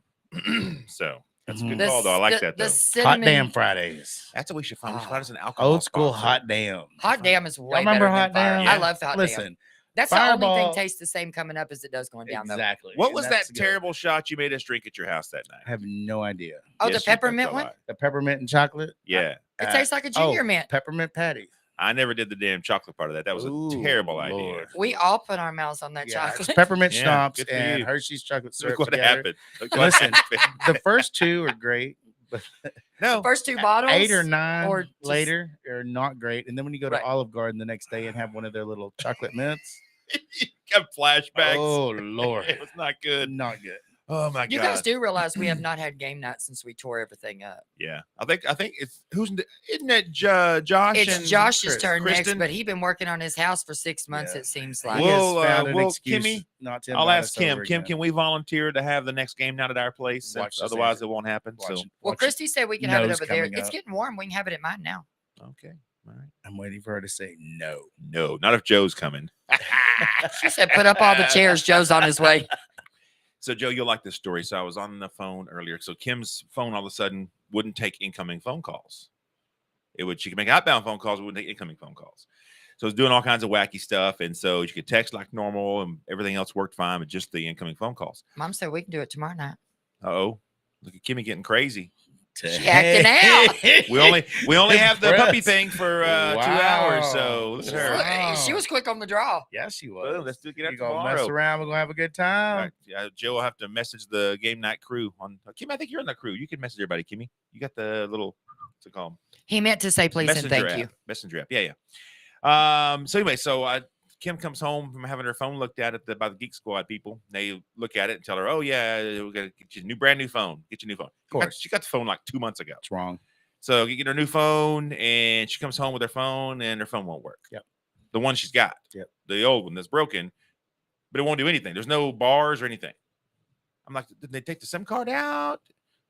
So that's a good call, though. I like that, though. Hot Damn Fridays. That's what we should find. We should find us an alcohol Old school sponsor. Hot Damn. Hot Damn is way remember better Hot than Fire. Damn? I love Hot Damn. Listen, That's the Fireball- only thing tastes the same coming up as it does going down. Exactly. What And was that that's good. terrible shot you made us drink at your house that night? I have no idea. Oh, Yes, the you peppermint picked a one? lot. The peppermint and chocolate. Yeah. It tastes like a junior mint. Peppermint patty. I never did the damn chocolate part of that. That was Ooh, a terrible Lord. idea. We all put our mouths on that Yeah, it's chocolate. peppermint Yeah, schnapps good for and you. Hershey's chocolate syrup Look what together. happened. Look what Listen, happened. The first two are great, but No. First two bottles. 8 or 9 or just- later are not great. And then when you go to Right. Olive Garden the next day and have one of their little chocolate mints, Got flashbacks. oh Lord, It was not good. not good. Oh my You god. guys do realize we have not had game night since we tore everything up. Yeah. I think it's isn't it Josh? It's and Josh's Chris- turn Kristen? next, but he's been working on his house for 6 months, Yeah. it seems He like. Well, has found an well, excuse Kimmy, not to I'll invite ask us Kim. over Kim, again. can we volunteer to have the next game night at our place? Since Watch this otherwise, answer. it won't happen. Watch So it. Well, Watch it. Christy said we can have it Nose over there. coming It's up. getting warm. We can have it at mine now. okay. All right. I'm waiting for her to say no. No, not if Joe's coming. She said, put up all the chairs. Joe's on his way. So, Joe, you'll like this story. So I was on the phone earlier. So Kim's phone all of a sudden wouldn't take incoming phone calls. She could make outbound phone calls, but wouldn't take incoming phone calls. So it was doing all kinds of wacky stuff. And so you could text like normal and everything else worked fine, but just the incoming phone calls. Mom said we can do it tomorrow night. Uh-oh. Look at Kimmy getting crazy. She acting out. We only have the puppy Press. thing for 2 hours. So look at her. Wow. She was quick on the draw. Yeah, she was. Boom, let's get out We're gonna tomorrow. mess around. We're gonna have a good All time. right, yeah, Joe will have to message the game night crew on Kimmy. I think you're on the crew. You can message everybody, Kimmy. You got the little what's it called? He meant to say please and thank app. you. Messenger app. Yeah, yeah. So anyway, Kim comes home from having her phone looked at by the Geek Squad people. They look at it and tell her, "Oh yeah, we got to get you a brand new phone. Get your new phone." Of course. She got the phone like 2 months ago. It's wrong. So you get her new phone, and she comes home with her phone, and her phone won't work. Yep. The one she's got. Yep. The old one that's broken, but it won't do anything. There's no bars or anything. I'm like, did they take the SIM card out?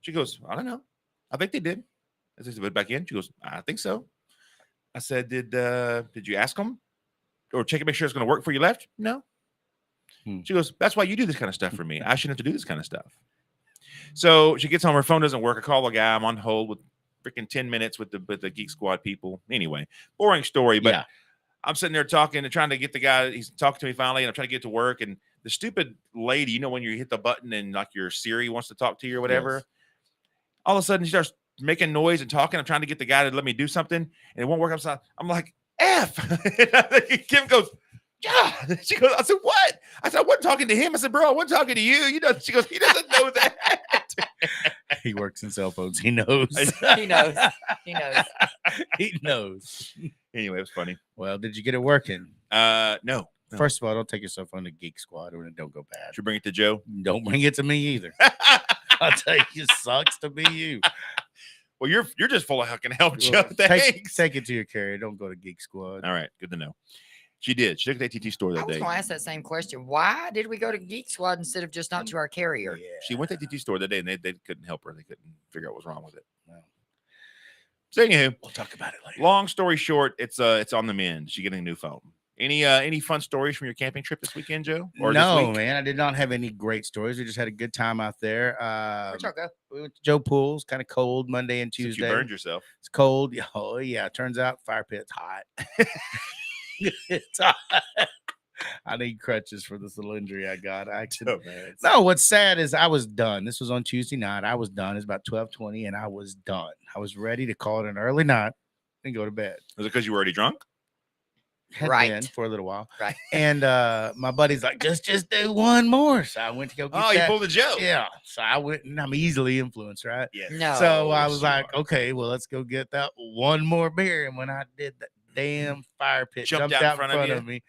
She goes, I don't know. I think they did. I said, put it back in. She goes, I think so. I said, did you ask them or check and make sure it's going to work before you left? No. She goes, that's why you do this kind of stuff for me. I shouldn't have to do this kind of stuff. So she gets home. Her phone doesn't work. I call the guy. I'm on hold with freaking 10 minutes with the Geek Squad people. Anyway, boring story, but yeah. I'm sitting there talking and trying to get the guy. He's talking to me finally, and I'm trying to get to work. And the stupid lady, when you hit the button and like your Siri wants to talk to you or whatever, yes. All of a sudden she starts making noise and talking. I'm trying to get the guy to let me do something, and it won't work. I'm like, F. Kim goes, yeah. She goes, I said, what? I said, I wasn't talking to him. I said, bro, I wasn't talking to you. She goes, he doesn't know that. He works in cell phones. He knows. He knows. He knows. He knows. Anyway, it was funny. Well, did you get it working? No. First of all, don't take your cell phone to Geek Squad or it don't go bad. Should you bring it to Joe? Don't bring it to me either. I'll tell you, it sucks to be you. Well, you're just full of fucking help, Joe. Thanks. Take it to your carrier. Don't go to Geek Squad. All right, good to know. She did. She took the AT&T store that day. I was going to ask that same question. Why did we go to Geek Squad instead of just not to our carrier? Yeah. She went to the AT&T store that day, and they couldn't help her. They couldn't figure out what was wrong with it. No. So anywho, we'll talk about it later. Long story short, it's on the mend. She's getting a new phone. Any fun stories from your camping trip this weekend, Joe? Or no, man. I did not have any great stories. We just had a good time out there. Where'd y'all go? We went to Joe Pool's. Kind of cold Monday and Tuesday. You burned yourself. It's cold. Oh yeah. Turns out fire pit's hot. It's hot. I need crutches for this little injury I got. No, what's sad is I was done. This was on Tuesday night. I was done. It's about 12:20, and I was done. I was ready to call it an early night and go to bed. Was it because you were already drunk? Right. For a little while. Right. And my buddy's like, just do one more. So I went to go get that. You pulled a Joe. Yeah. So I went, and I'm easily influenced, right? Yeah. No. So I was like, okay, well, let's go get that one more beer. And when I did, that damn fire pit jumped out in front of me,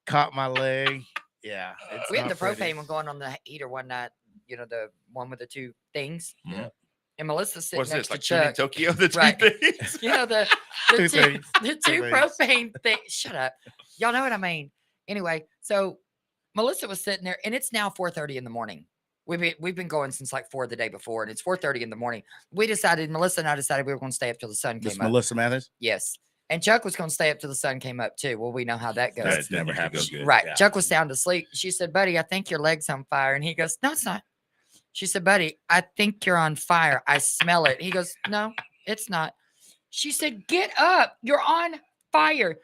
caught my leg. Yeah. We had the propane one going on the heater one night, the one with the two things. Yeah. And Melissa's sitting What's next this, like to Chuck. in Tokyo, the two Right. things? The two propane things. Shut up. Y'all know what I mean. Anyway, so Melissa was sitting there, and it's now 4:30 in the morning. We've been going since like 4 the day before, and it's 4:30 in the morning. Melissa and I decided we were going to stay up till the sun came up. Melissa Mathers? Yes. And Chuck was going to stay up till the sun came up too. Well, we know how that goes. That never happens. Right. Yeah. Chuck was sound asleep. She said, buddy, I think your leg's on fire. And he goes, no, it's not. She said, buddy, I think you're on fire. I smell it. He goes, no, it's not. She said, get up. You're on fire.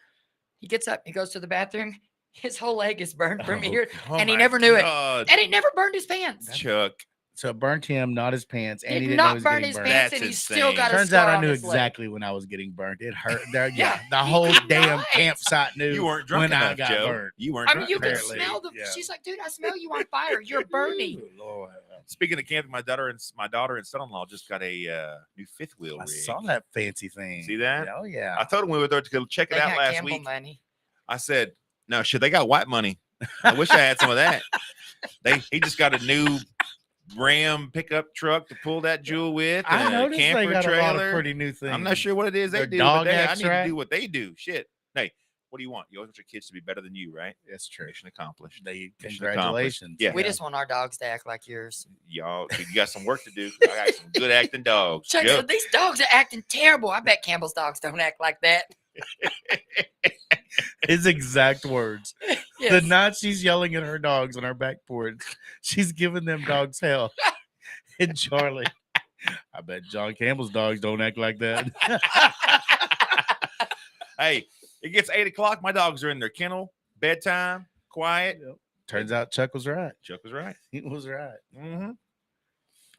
He gets up. He goes to the bathroom. His whole leg is burned from here. And he never knew it. And he never burned his pants. Chuck. So it burnt him, not his pants. And He he did didn't know not he was burn getting his burned. pants, That's and he's insane. still got a Turns scar out I on knew his leg. exactly when I was getting burnt. It hurt. The He whole could damn not. campsite knew You weren't drunk when I enough, got Joe. burnt. You weren't I mean, drunk you can enough. apparently. smell the. Yeah. She's like, dude, I smell you on fire. You're burning. Lord. Speaking of camping, my daughter and son-in-law just got a new fifth wheel I rig. saw that fancy thing. See that? Oh yeah. I told him we were there to go check it They out got last Campbell week. money. I said, no, shit, they got white money. I wish I had some of that. He just got a new Ram pickup truck to pull that jewel with. I And a noticed they camper got trailer. a lot of pretty new things. I'm not sure what it is they Their do, dog but I acts need to right. do what they do. Shit. Hey, what do you want? You always want your kids to be better than you, right? That's true. Mission accomplished. They Mission congratulations. Yeah. We just want our dogs to act like yours. Y'all, you got some work to do. I got some good acting dogs. Chuck Yep. said, these dogs are acting terrible. I bet Campbell's dogs don't act like that. His exact words. Yes. The night she's yelling at her dogs on our back porch, she's giving them dogs hell. And Charlie, I bet John Campbell's dogs don't act like that. Hey, it gets 8 o'clock. My dogs are in their kennel, bedtime, quiet. Turns out Chuck was right. Chuck was right. He was right. Mm-hmm.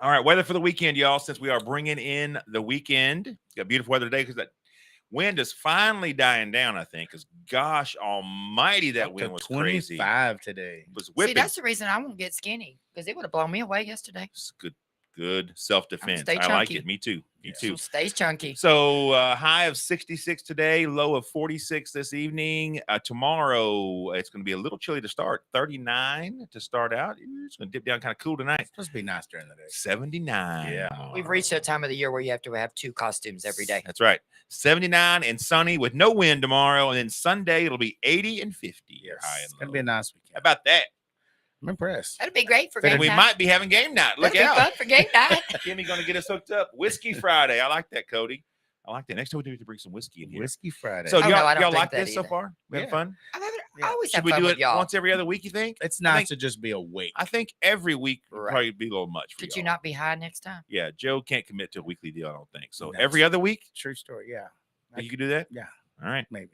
All right, weather for the weekend, y'all. Since we are bringing in the weekend, got beautiful weather today because that wind is finally dying down. I think because gosh Almighty, that Up wind to was crazy. 25 today. It was See, whipping. that's the reason I won't get skinny because it would have blown me away yesterday. It's good. Good self-defense. stay I like chunky. it. Me too. Me too. Stay chunky. So high of 66 today, low of 46 this evening. Tomorrow, it's going to be a little chilly to start. 39 to start out. It's going to dip down kind of cool tonight. It's supposed to be nice during the day. 79. Yeah. We've reached that time of the year where you have to have 2 costumes every day. That's right. 79 and sunny with no wind tomorrow. And then Sunday, it'll be 80 and 50. Yes. High and It's going to low. be a nice weekend. How about that? I'm impressed. That'd be great for And game we night. might be having game night. Look That'd out. be fun for game night. Kimmy going to get us hooked up. Whiskey Friday. I like that, Cody. I like that. Next time we do to bring some whiskey in here. Whiskey Friday. So Oh, no, y'all, I don't y'all drink like that this so either. far? We having Yeah. fun? I always Should have we fun do with it y'all. once every other week, you think? It's I nice think- to just be awake. I think every week would Right. probably be a little much for Could y'all. you not be high next time? Yeah, Joe can't commit to a weekly deal, I don't think. So That's- every other week, True story. Yeah. you can do that? Yeah. All right. Maybe.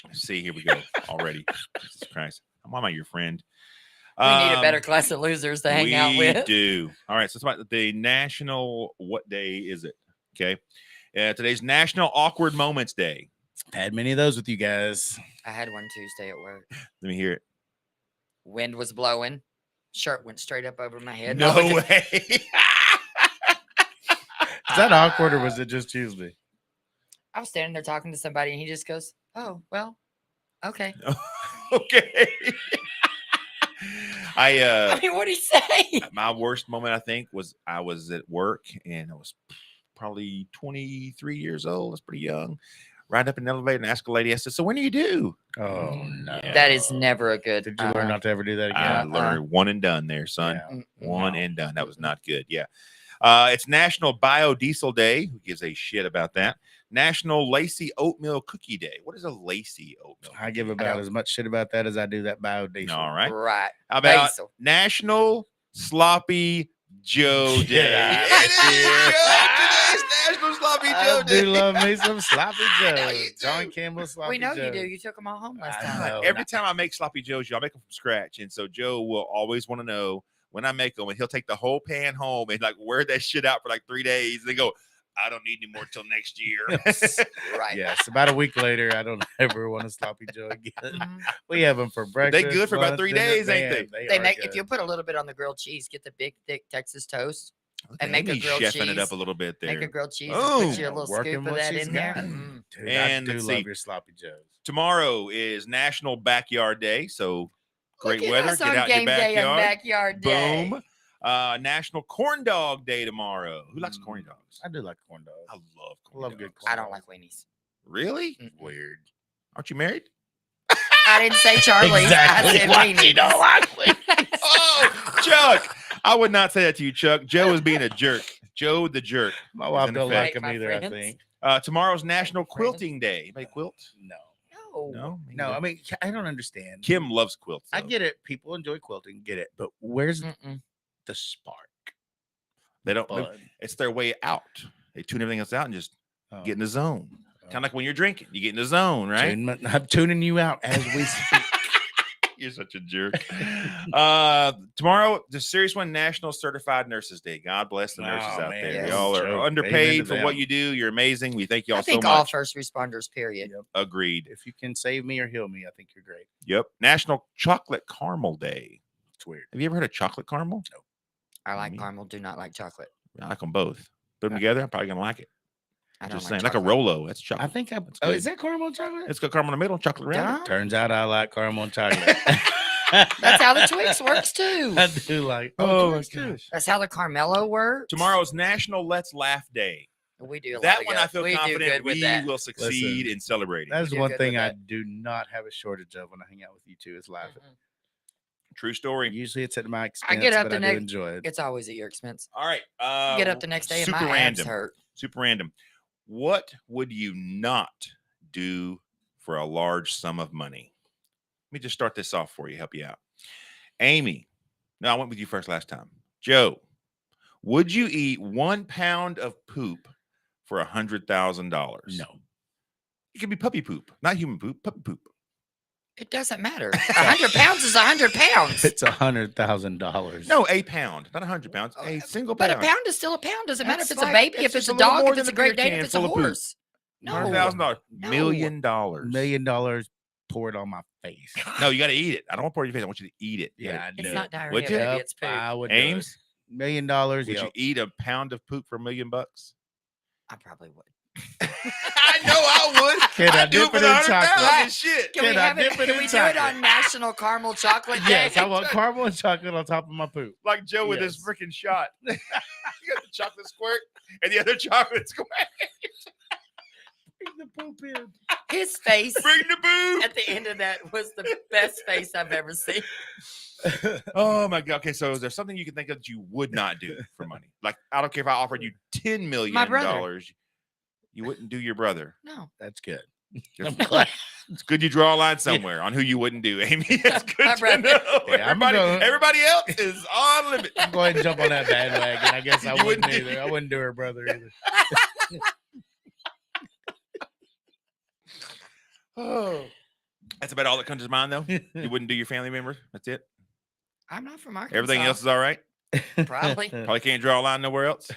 Let's see, here we go already. Jesus Christ. I'm not your friend. We need a better class of losers to hang out with. We do. All right. So it's about the national, what day is it? Okay. Today's National Awkward Moments Day. I've had many of those with you guys. I had one Tuesday at work. Let me hear it. Wind was blowing. Shirt went straight up over my head. No I was- way. Is that awkward or was it just Tuesday? I was standing there talking to somebody and he just goes, "Oh, well, okay." Okay. I mean, what'd he say? My worst moment, I think, was I was at work and I was probably 23 years old. That's pretty young. Ride up in an elevator and ask a lady, I said, "So when do you do?" Oh, no. That is never a good. Did you learn not to ever do that I again? learned one and done there, son. Yeah. One and done. That was not good. Yeah. It's National Biodiesel Day. Who gives a shit about that? National Lacy Oatmeal Cookie Day. What is a lacy oatmeal? I give cookie? about as much shit about that as I do that biodiesel. All right. Right. How about Basil. National Sloppy Joe Day? Yeah. It is Joe. Today's National Sloppy Joe I Day. do love me some sloppy I know Joe. you do. John Campbell sloppy We know Joe. you do. You took them all home last I time. know. Every time I make sloppy joes, y'all make them from scratch, and so Joe will always want to know when I make them, and he'll take the whole pan home and like wear that shit out for like 3 days. And they go, "I don't need any more till next year." Right. Yes, about a week later, I don't ever want a sloppy Joe again. Mhm. We have them for breakfast. good for about lunch, 3 dinner. days, ain't Man, They are make good. if you put a little bit on the grilled cheese, get the big thick Texas toast, Look And at make a Amy grilled chefing it up cheese. a little bit there. make a grilled cheese, Boom. and put you a little Working scoop of what that she's in there. got. Mm. Dude, And I do let's love see. your sloppy Joes. Tomorrow is National Backyard Day, so great Look at weather. us Get on out in game your day and backyard. backyard day. Boom. National Corn Dog Day tomorrow. Who likes corn dogs? I do like corn dogs. I love I corn love dogs. good corn I don't dogs. like weenies. Really? Weird. Aren't you married? I didn't say Charlie. I said weenies. Oh, Chuck. I would not say that to you, Chuck. Joe is being a jerk. Joe the jerk. My is wife in don't effect. like them My either, I friends. think. Tomorrow's National Friends. Quilting Day. Anybody quilt? No. No. No? No, I mean, I don't understand. Kim loves quilts. I though. get it. People enjoy quilting, get it. But where's Mm-mm. the spark? They don't. Fun. It's their way out. They tune everything else out and just Oh. get in the zone. Kind of like when you're drinking, you get in the zone, right? I'm tuning you out as we speak. You're such a jerk. Tomorrow, the serious one, National Certified Nurses Day. God bless the nurses Oh, out man, there. yes. Y'all are Joke. Amen underpaid to for what them. you do. You're amazing. We thank y'all I so think all much. first responders, period. Yep. Agreed. If you can save me or heal me, I think you're great. Yep. National Chocolate Caramel Day. It's weird. Have you ever heard of chocolate caramel? I like Me. caramel, do not like chocolate. I like them both. Put them together, I'm probably gonna like it. I don't Just like saying, like a chocolate. Rolo. That's I chocolate. think I. That's Oh, good. is that caramel chocolate? It's got caramel in the middle, chocolate around it. Duh. Turns out I like caramel and chocolate. That's how the Twix works too. I do like. Oh, Twix my too. gosh. That's how the Carmelo works. Tomorrow's National Let's Laugh Day. We do a lot That of one good. I feel we do confident good with we that. will succeed Listen, in celebrating. That is do one good thing with I that. do not have a shortage of when I hang out with you two is laughing. Mhm. True story. Usually it's at my expense, get up but the I do next- enjoy it. It's always at your expense. All right. Get up the next day and super my abs random. hurt. Super random. What would you not do for a large sum of money? Let me just start this off for you, help you out. Amy. No, I went with you first last time. Joe, would you eat 1 pound of poop for $100,000? No. It could be puppy poop, not human poop, puppy poop. It doesn't matter. 100 pounds is 100 pounds. It's $100,000. No, a pound, not 100 pounds. A single But pound. a pound is still a pound. Doesn't matter if That's it's a like- baby, that's if it's just a a little dog, more if it's a than a Great beer Dane, can if it's a full of poop. horse. No. $100,000. No. $1,000,000. $1 million poured on my face. No, you got to eat it. I don't want to pour it in your face. I want you to eat it. You Yeah, gotta- I It's do. not diarrhea, Would you? baby. Yep, It's poop. I would do Ames? it. $1 million. Would Yo, you eat a pound of poop for $1 million? I probably would. I know I would. Can I I'd do it dip for it the in 100,000 chocolate? shit. Can we Can I have it? dip it Can in we do it chocolate? on National Caramel Chocolate Day? yes, I want caramel and chocolate on top of my poop. Like Joe with his Yes. freaking shot. You got the chocolate squirt and the other chocolate squirt. Bring the poop in. His face Bring the boo. at the end of that was the best face I've ever seen. Oh my god. Okay, so is there something you can think of that you would not do for money? Like, I don't care if I offered you $10 million. My brother. You wouldn't do your brother. No. That's good. Just- I'm glad. It's good you draw a line somewhere on who you wouldn't do, Amy. It's good My to brother. know. Yeah, I'm Everybody else is on limit. I'm going to jump on that bandwagon. I guess I You wouldn't wouldn't either. I wouldn't do her brother either. Oh, that's about all that comes to mind, though. You wouldn't do your family member. That's it. I'm not from Arkansas. Everything else is all right. Probably. Probably can't draw a line nowhere else.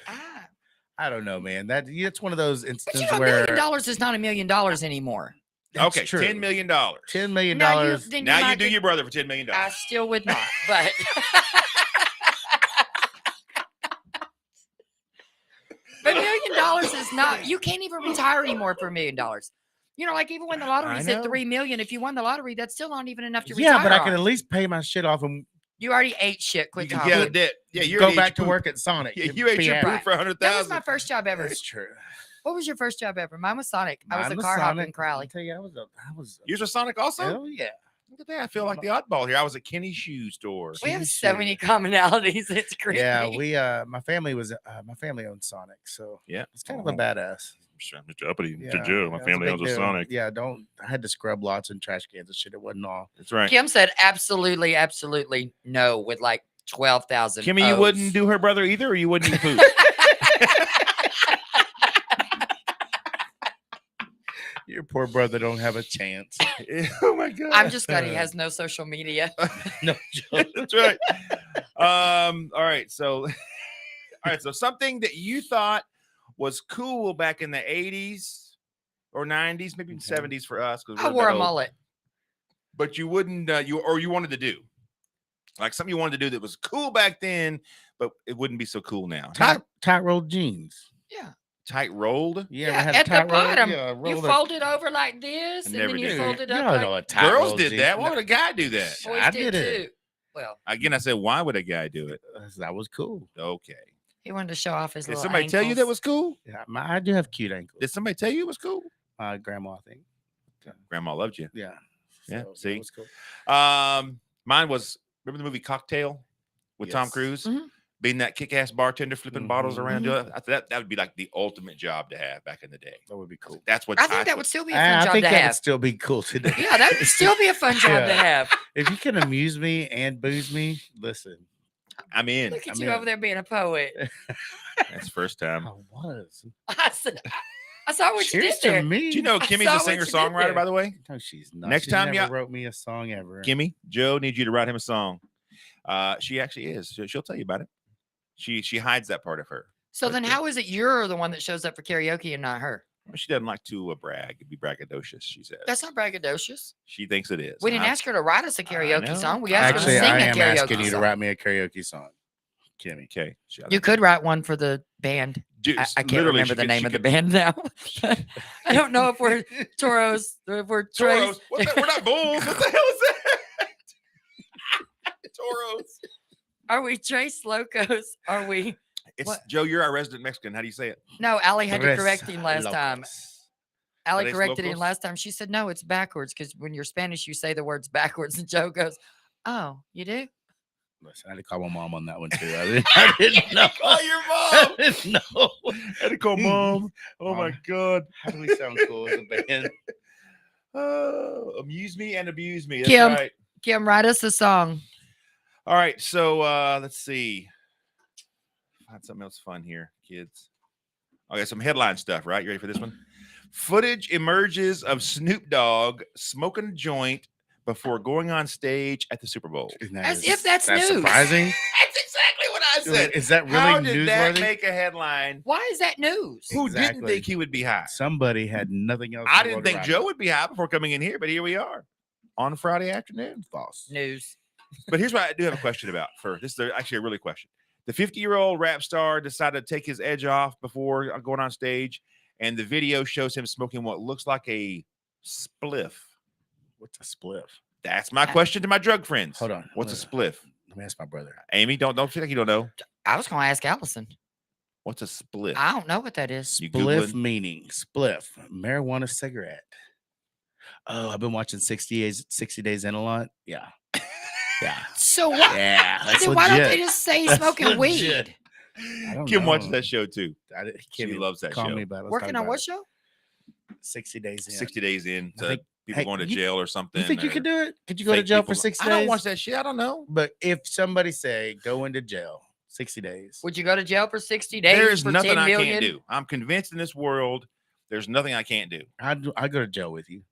I don't know, man. That's one of those But instances you know, $1 where million is not $1 million anymore. that's Okay, true. $10 million. $10 million. Now you, then Now you might do think- your brother for $10 million. I still would not, but $1 million is not. You can't even retire anymore for $1 million. You know, like even when the lottery's at know. $3 million, if you won the lottery, that's still not even enough to Yeah, retire. but I can on. at least pay my shit off and You already ate shit. You Quit can talking. get a debt. Yeah, you go already ate back to your work at Sonic. poop. Yeah, and you ate be your happy. poop for That was $100,000. my first job ever. That's true. What was your first job ever? Mine was Sonic. I was Mine a car hop in Sonic. Crowley. I tell you, I was Yours was Sonic also? hell yeah. Look at that. I feel like the oddball here. I was at Kenny Shoe Store. We have Kenny so Shoe. many commonalities. It's crazy. Yeah, we my family owned Sonic, so Yeah. it's kind of a badass. Mr. Uppity, Yeah, Mr. Joe. My yeah, it was a family big owns a deal. Sonic. Yeah, I had to scrub lots and trash cans and shit. It wasn't all. That's right. Kim said absolutely, absolutely no with like 12,000. Kimmy, you O's. wouldn't do her brother either, or you wouldn't eat poop? Your poor brother don't have a chance. Oh my god. I'm just glad he has no social media. No joke. That's right. All right. So, something that you thought was cool back in the 80s or 90s, maybe Okay. 70s for us. I wore a mullet. But you wouldn't, you wanted to do. Like something you wanted to do that was cool back then, but it wouldn't be so cool now. Tight rolled jeans. Yeah. Tight rolled. Yeah, Yeah, had at the tight rolled- bottom, yeah, you rolled fold it over like this, I and never then you did. fold it You up don't like know a tight Girls rolled did jeans. that. Why would a guy do that? boys I did did it. too. Well, Again, I said, why would a guy do it? That was cool. Okay. he wanted to show off his Did little somebody tell you that ankles. was cool? Yeah, I do have cute ankles. Did somebody tell you it was cool? My grandma, I think. Grandma loved you. Yeah. Yeah, So, see? it was cool. Mine was, remember the movie Cocktail with Tom Yes. Cruise? Mhm. Being that kick-ass bartender flipping bottles around. Mhm. I thought that would be like the ultimate job to have back in the day. That would be cool. That's what I think that would still be a fun I job think to that would have. still be cool today. Yeah, that would still be a fun job to Yeah. have. If you can amuse me and booze me, listen. I'm in. Look at I'm you in. over there being a poet. That's the first time. I was. I saw what you did Cheers to there. me. Do you know I Kimmy's saw a what you did singer-songwriter, there. by the way? No, she's not. Next She time never you- wrote me a song ever. Kimmy, Joe needs you to write him a song. She actually is. She'll tell you about it. She hides that part of her. So That's then good. how is it you're the one that shows up for karaoke and not her? She doesn't like to brag. Be braggadocious, she says. That's not braggadocious. She thinks it is. We didn't I'm- ask her to write us a karaoke know. song. We asked Actually, her to sing I a am karaoke asking you to song. write me a karaoke song, Kimmy. Okay. You could write one for the band. I can't Literally, remember she the could- name she of the could- band now. I don't know if we're Toros or if we're Trace. Toros. We're not bulls. What the hell is that? Toros. Are we Trace Locos? Are we? It's What? Joe. You're our resident Mexican. How do you say it? No, Allie had to Tres correct him last time. locos. Allie Tres corrected him locos? last time. She said, no, it's backwards because when you're Spanish, you say the words backwards. And Joe goes, oh, you do? Listen, I had to call my mom on that one too. I didn't know. Call your I mom. didn't know. Had to call mom. Oh my Mom. god. How do we sound cool as a band? Amuse me and abuse me. That's Kim. right. Kim, write us a song. All right. So let's see. Find something else fun here, kids. Okay, some headline stuff, right? You ready for this one? Footage emerges of Snoop Dogg smoking a joint before going on stage at the Super Bowl. As if that's news. surprising. That's exactly what I said. Is that really How did that newsworthy? make a headline? Why is that news? Who didn't Exactly. think he would be high? Somebody had nothing else. I in the didn't world to think write Joe about. would be high before coming in here, but here we are on Friday afternoon. False. News. But here's what I do have a question about. Actually a really question. The 50-year-old rap star decided to take his edge off before going on stage, and the video shows him smoking what looks like a spliff. What's a spliff? That's my question to my drug friends. Hold on. What's a spliff? Let me ask my brother. Amy, don't feel like you don't know. I was going to ask Allison. What's a spliff? I don't know what that is. You Spliff Googling? meaning spliff, marijuana cigarette. Oh, I've been watching 60 Days In a lot. Yeah. Yeah. So what? Yeah. That's Then legit. why don't they just say That's smoking legit. weed? I don't Kim know. watches that show too. Kim loves that call show. Me about it. Let's Working talk on about what it. show? 60 Days In. 60 days in. I To think- people hey, going to you- jail or something. You think you or could do it? Could you go to fake jail people- for 60 I days? don't watch that shit. I don't know. But if somebody say go into jail 60 days, Would you go to jail for 60 days? There is for nothing 10 I million? can't do. I'm convinced in this world, there's nothing I can't do. I go to jail with you.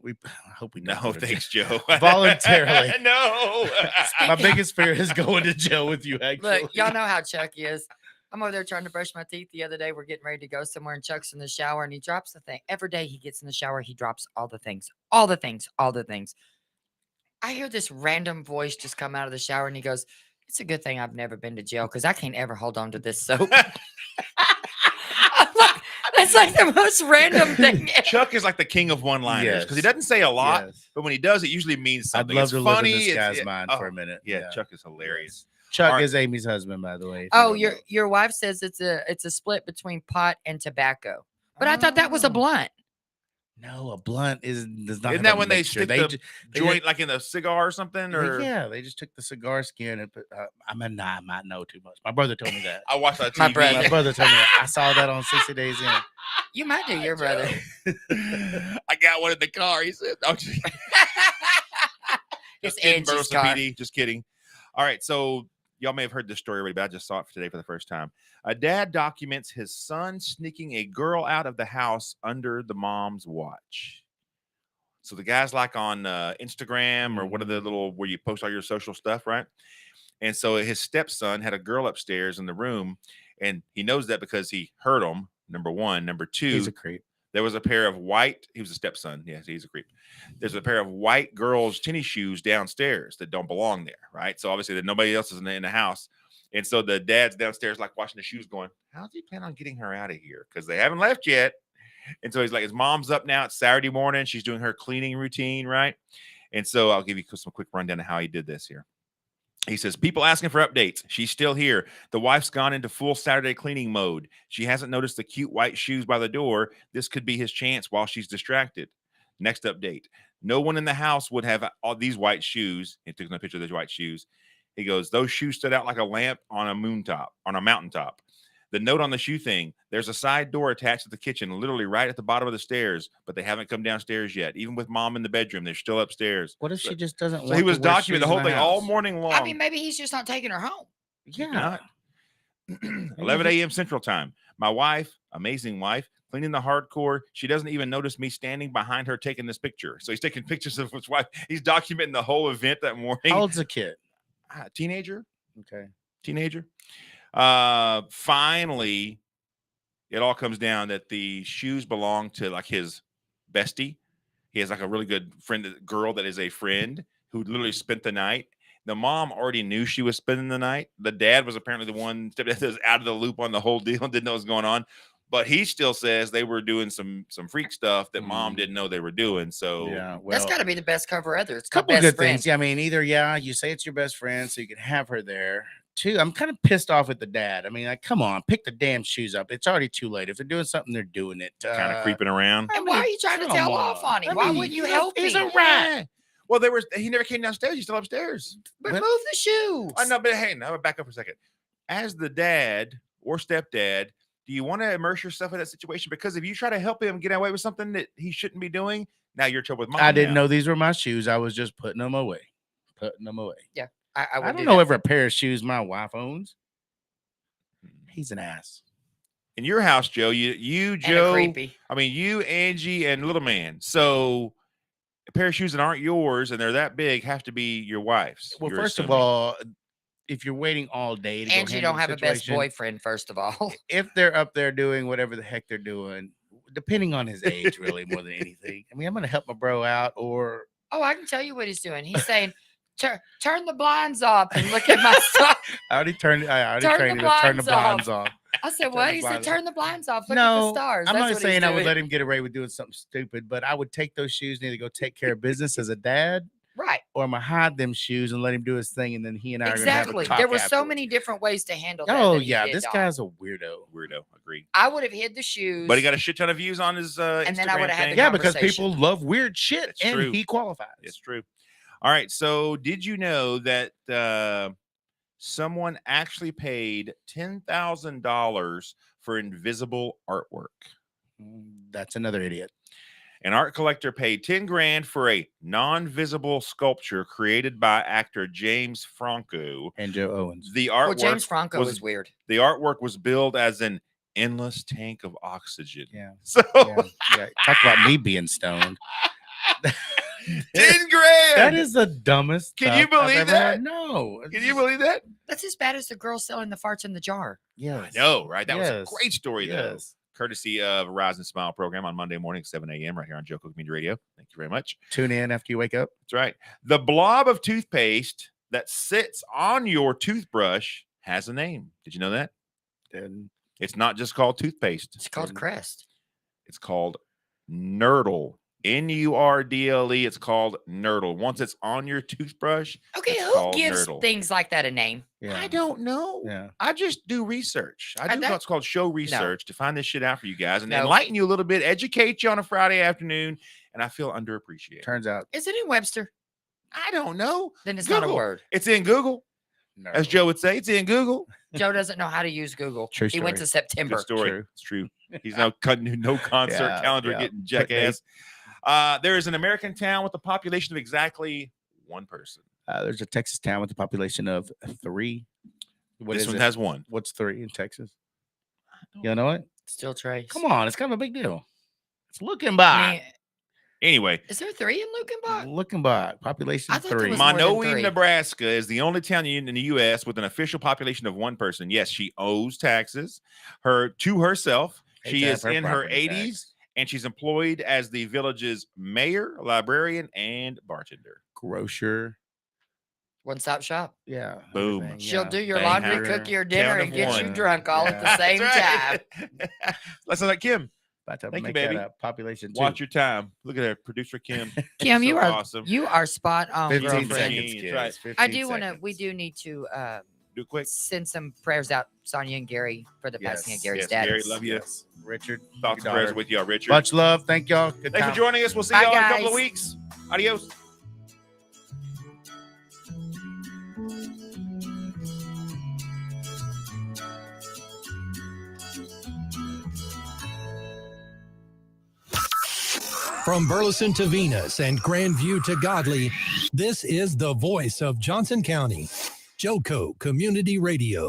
I hope we don't No, go to jail. thanks, Joe. Voluntarily. No. My biggest fear is going to jail with you. Actually, Look, y'all know how Chuck is. I'm over there trying to brush my teeth the other day. We're getting ready to go somewhere, and Chuck's in the shower, and he drops the thing. Every day he gets in the shower, he drops all the things. I hear this random voice just come out of the shower, and he goes, "It's a good thing I've never been to jail because I can't ever hold on to this soap." I'm like, that's like the most random thing ever. Chuck is like the king of one-liners because he doesn't say a lot, Yes. but when he does, it usually means I'd something. love It's to funny. live in this it's- guy's mind for a minute. Yeah, Chuck is hilarious. Chuck All right. is Amy's husband, by the way. if you Oh, don't know. your wife says it's a split between pot and tobacco, but I thought that was a Oh. blunt. No, a blunt does not. Isn't have that a when they mixture. stick the ju- joint like in a cigar or something? Or yeah, they just took the cigar skin and put. I might know too much. My brother told me that. I watched that TV. My brother. My brother told me that. I saw that on 60 Days In. You might do your brother. I got one in the car. He said, "Oh, just It's kidding, Angie's Burleson car. PD. Just kidding." All right, so y'all may have heard this story already, but I just saw it for today for the first time. A dad documents his son sneaking a girl out of the house under the mom's watch. So the guy's like on Instagram or one of the little where you post all your social stuff, right? And so his stepson had a girl upstairs in the room, and he knows that because he heard him. Number one, number two, He's a creep. there was a pair of white. He was a stepson. Yes, he's a creep. There's a pair of white girls' tennis shoes downstairs that don't belong there, right? So obviously, that nobody else is in the house, and so the dad's downstairs, like washing the shoes, going, "How's he plan on getting her out of here? Because they haven't left yet." And so he's like, his mom's up now. It's Saturday morning. She's doing her cleaning routine, right? And so I'll give you some quick rundown of how he did this here. He says, people asking for updates. She's still here. The wife's gone into full Saturday cleaning mode. She hasn't noticed the cute white shoes by the door. This could be his chance while she's distracted. Next update. No one in the house would have all these white shoes. He took a picture of those white shoes. He goes, those shoes stood out like a lamp on a mountaintop. The note on the shoe thing, there's a side door attached to the kitchen, literally right at the bottom of the stairs, but they haven't come downstairs yet. Even with mom in the bedroom, they're still upstairs. What if she just doesn't want So he was to wear documenting the shoes whole in thing all house? morning long. I mean, maybe he's just not taking her home. Yeah. 11 a.m. Central Time. My wife, amazing wife, cleaning the hardcore. She doesn't even notice me standing behind her taking this picture. So he's taking pictures of his wife. He's documenting the whole event that morning. How old's the kid? Teenager. Okay. Teenager. Finally, it all comes down that the shoes belong to like his bestie. He has like a really good friend, girl that is a friend who literally spent the night. The mom already knew she was spending the night. The dad was apparently the one that was out of the loop on the whole deal and didn't know what was going on. But he still says they were doing some freak stuff that mom didn't know they were doing. So Yeah. Well, That's got to be the best cover ever. It's a couple my of best good friend. things. Yeah, I mean, either you say it's your best friend so you can have her there. Two, I'm kind of pissed off at the dad. I mean, like, come on, pick the damn shoes up. It's already too late. If they're doing something, they're doing it. kind of creeping around. And why are you trying to come tell off on him? I Why mean, wouldn't you help he's him? a rat. Well, he never came downstairs. He's still upstairs. But But- move the shoes. I know, but hey, now back up for a second. As the dad or stepdad, do you want to immerse yourself in that situation? Because if you try to help him get away with something that he shouldn't be doing, now you're in trouble with mom. I didn't now. know these were my shoes. I was just putting them away. I I would don't do know that. every pair of shoes my wife owns. He's an ass. In your house, Joe, you And Joe, creepy. I mean, you, Angie, and little man. So a pair of shoes that aren't yours and they're that big have to be your wife's. Well, you're first of assuming. all, if you're waiting all day to go And you handle don't the have a best situation, boyfriend, first of all. if they're up there doing whatever the heck they're doing, depending on his age, really more than anything. I mean, I'm gonna help my bro out, or Oh, I can tell you what he's doing. He's saying, turn the blinds off and look at my son. I already trained him to turn the blinds blinds off. I said, Turn what? the He said, blinds turn the blinds off. Look at the stars. I'm That's not what saying he's I would doing. let him get away with doing something stupid, but I would take those shoes and either go take care of business as a dad, Right. or I'm gonna hide them shoes and let him do his thing, and then he and I are gonna have a Exactly. talk There were so afterwards. many different ways to handle that. Oh than he yeah, did, this dog. guy's a weirdo. Weirdo. Agreed. I would have hid the shoes. But he got a shit ton of views on his And then I Instagram would've had the thing. Yeah, because conversation. people love weird shit, It's and true. he qualifies. It's true. All right. So, did you know that someone actually paid $10,000 for invisible artwork? That's another idiot. An art collector paid 10 grand for a non-visible sculpture created by actor James Franco. And Joe Owens. The Well, artwork James Franco was is weird. The artwork was billed as an endless tank of oxygen. Yeah. So Yeah. Talk about me being stoned. 10 grand. That is the dumbest. Can stuff you I've believe ever that? heard. No. Can you believe that? That's as bad as the girl selling the farts in the jar. Yes. I know, right? That was Yes. a great story, though. Yes. Courtesy of Rise and Smile program on Monday morning, 7 a.m. right here on Joko Community Radio. Thank you very much. Tune in after you wake up. That's right. The blob of toothpaste that sits on your toothbrush has a name. Did you know that? And It's not just called toothpaste. It's called Crest. It's called Nurdle. Nurdle. It's called Nurdle. Once it's on your toothbrush, Okay, it's who called gives Nurdle. things like that a name? yeah. I don't know. Yeah. I just do research. I do that- what's called show research to find this shit out for you guys and No. enlighten you a little bit, educate you on a Friday afternoon, and I feel underappreciated. Turns out. Is it in Webster? I don't know. Then it's not a Google. word. It's in Google, No. as Joe would say. It's in Google. Joe doesn't know how to use Google. True He went to story. September. Good story. True. It's true. He's now cutting no concert Yeah, calendar, yeah. getting jackass. There is an American town with a population of exactly one person. There's a Texas town with a population of 3. What This is one it? has one. What's 3 in Texas? You know what? Still Trace. Come on, it's kind of a big deal. It's looking I back. mean, Anyway, is there 3 in Lukenbach? Looking back. Population I thought there 3. was more than Monowi, 3. Nebraska is the only town in the U.S. with an official population of one person. Yes, she owes taxes to herself. Hate She to have is her in her property 80s, taxed. and she's employed as the village's mayor, librarian, and bartender. Grocer. One-stop shop. Yeah. Boom. everything, She'll yeah. do your Bang laundry, her. cook your dinner, Count and of get you one. drunk all at the Yeah. same time. That's right. Let's like Kim. About to Thank you, make baby. that a population 2. Watch your time. Look at her, producer Kim. Kim, you So are awesome. you are spot on, 15 girlfriend. seconds, That's kids. right. 15 I do want to. We seconds. do need to Do it quick. send some prayers out, Sonia and Gary, for the passing of Yes, Gary's yes, dad. Gary, love you. Yes. Richard. Thoughts your and prayers daughter. with y'all, Richard. Much love. Thank y'all. Good Thanks time. for joining us. We'll see Bye, y'all in a couple guys. of weeks. Adios. From Burleson to Venus and Grandview to Godley, this is the voice of Johnson County, Joko Community Radio.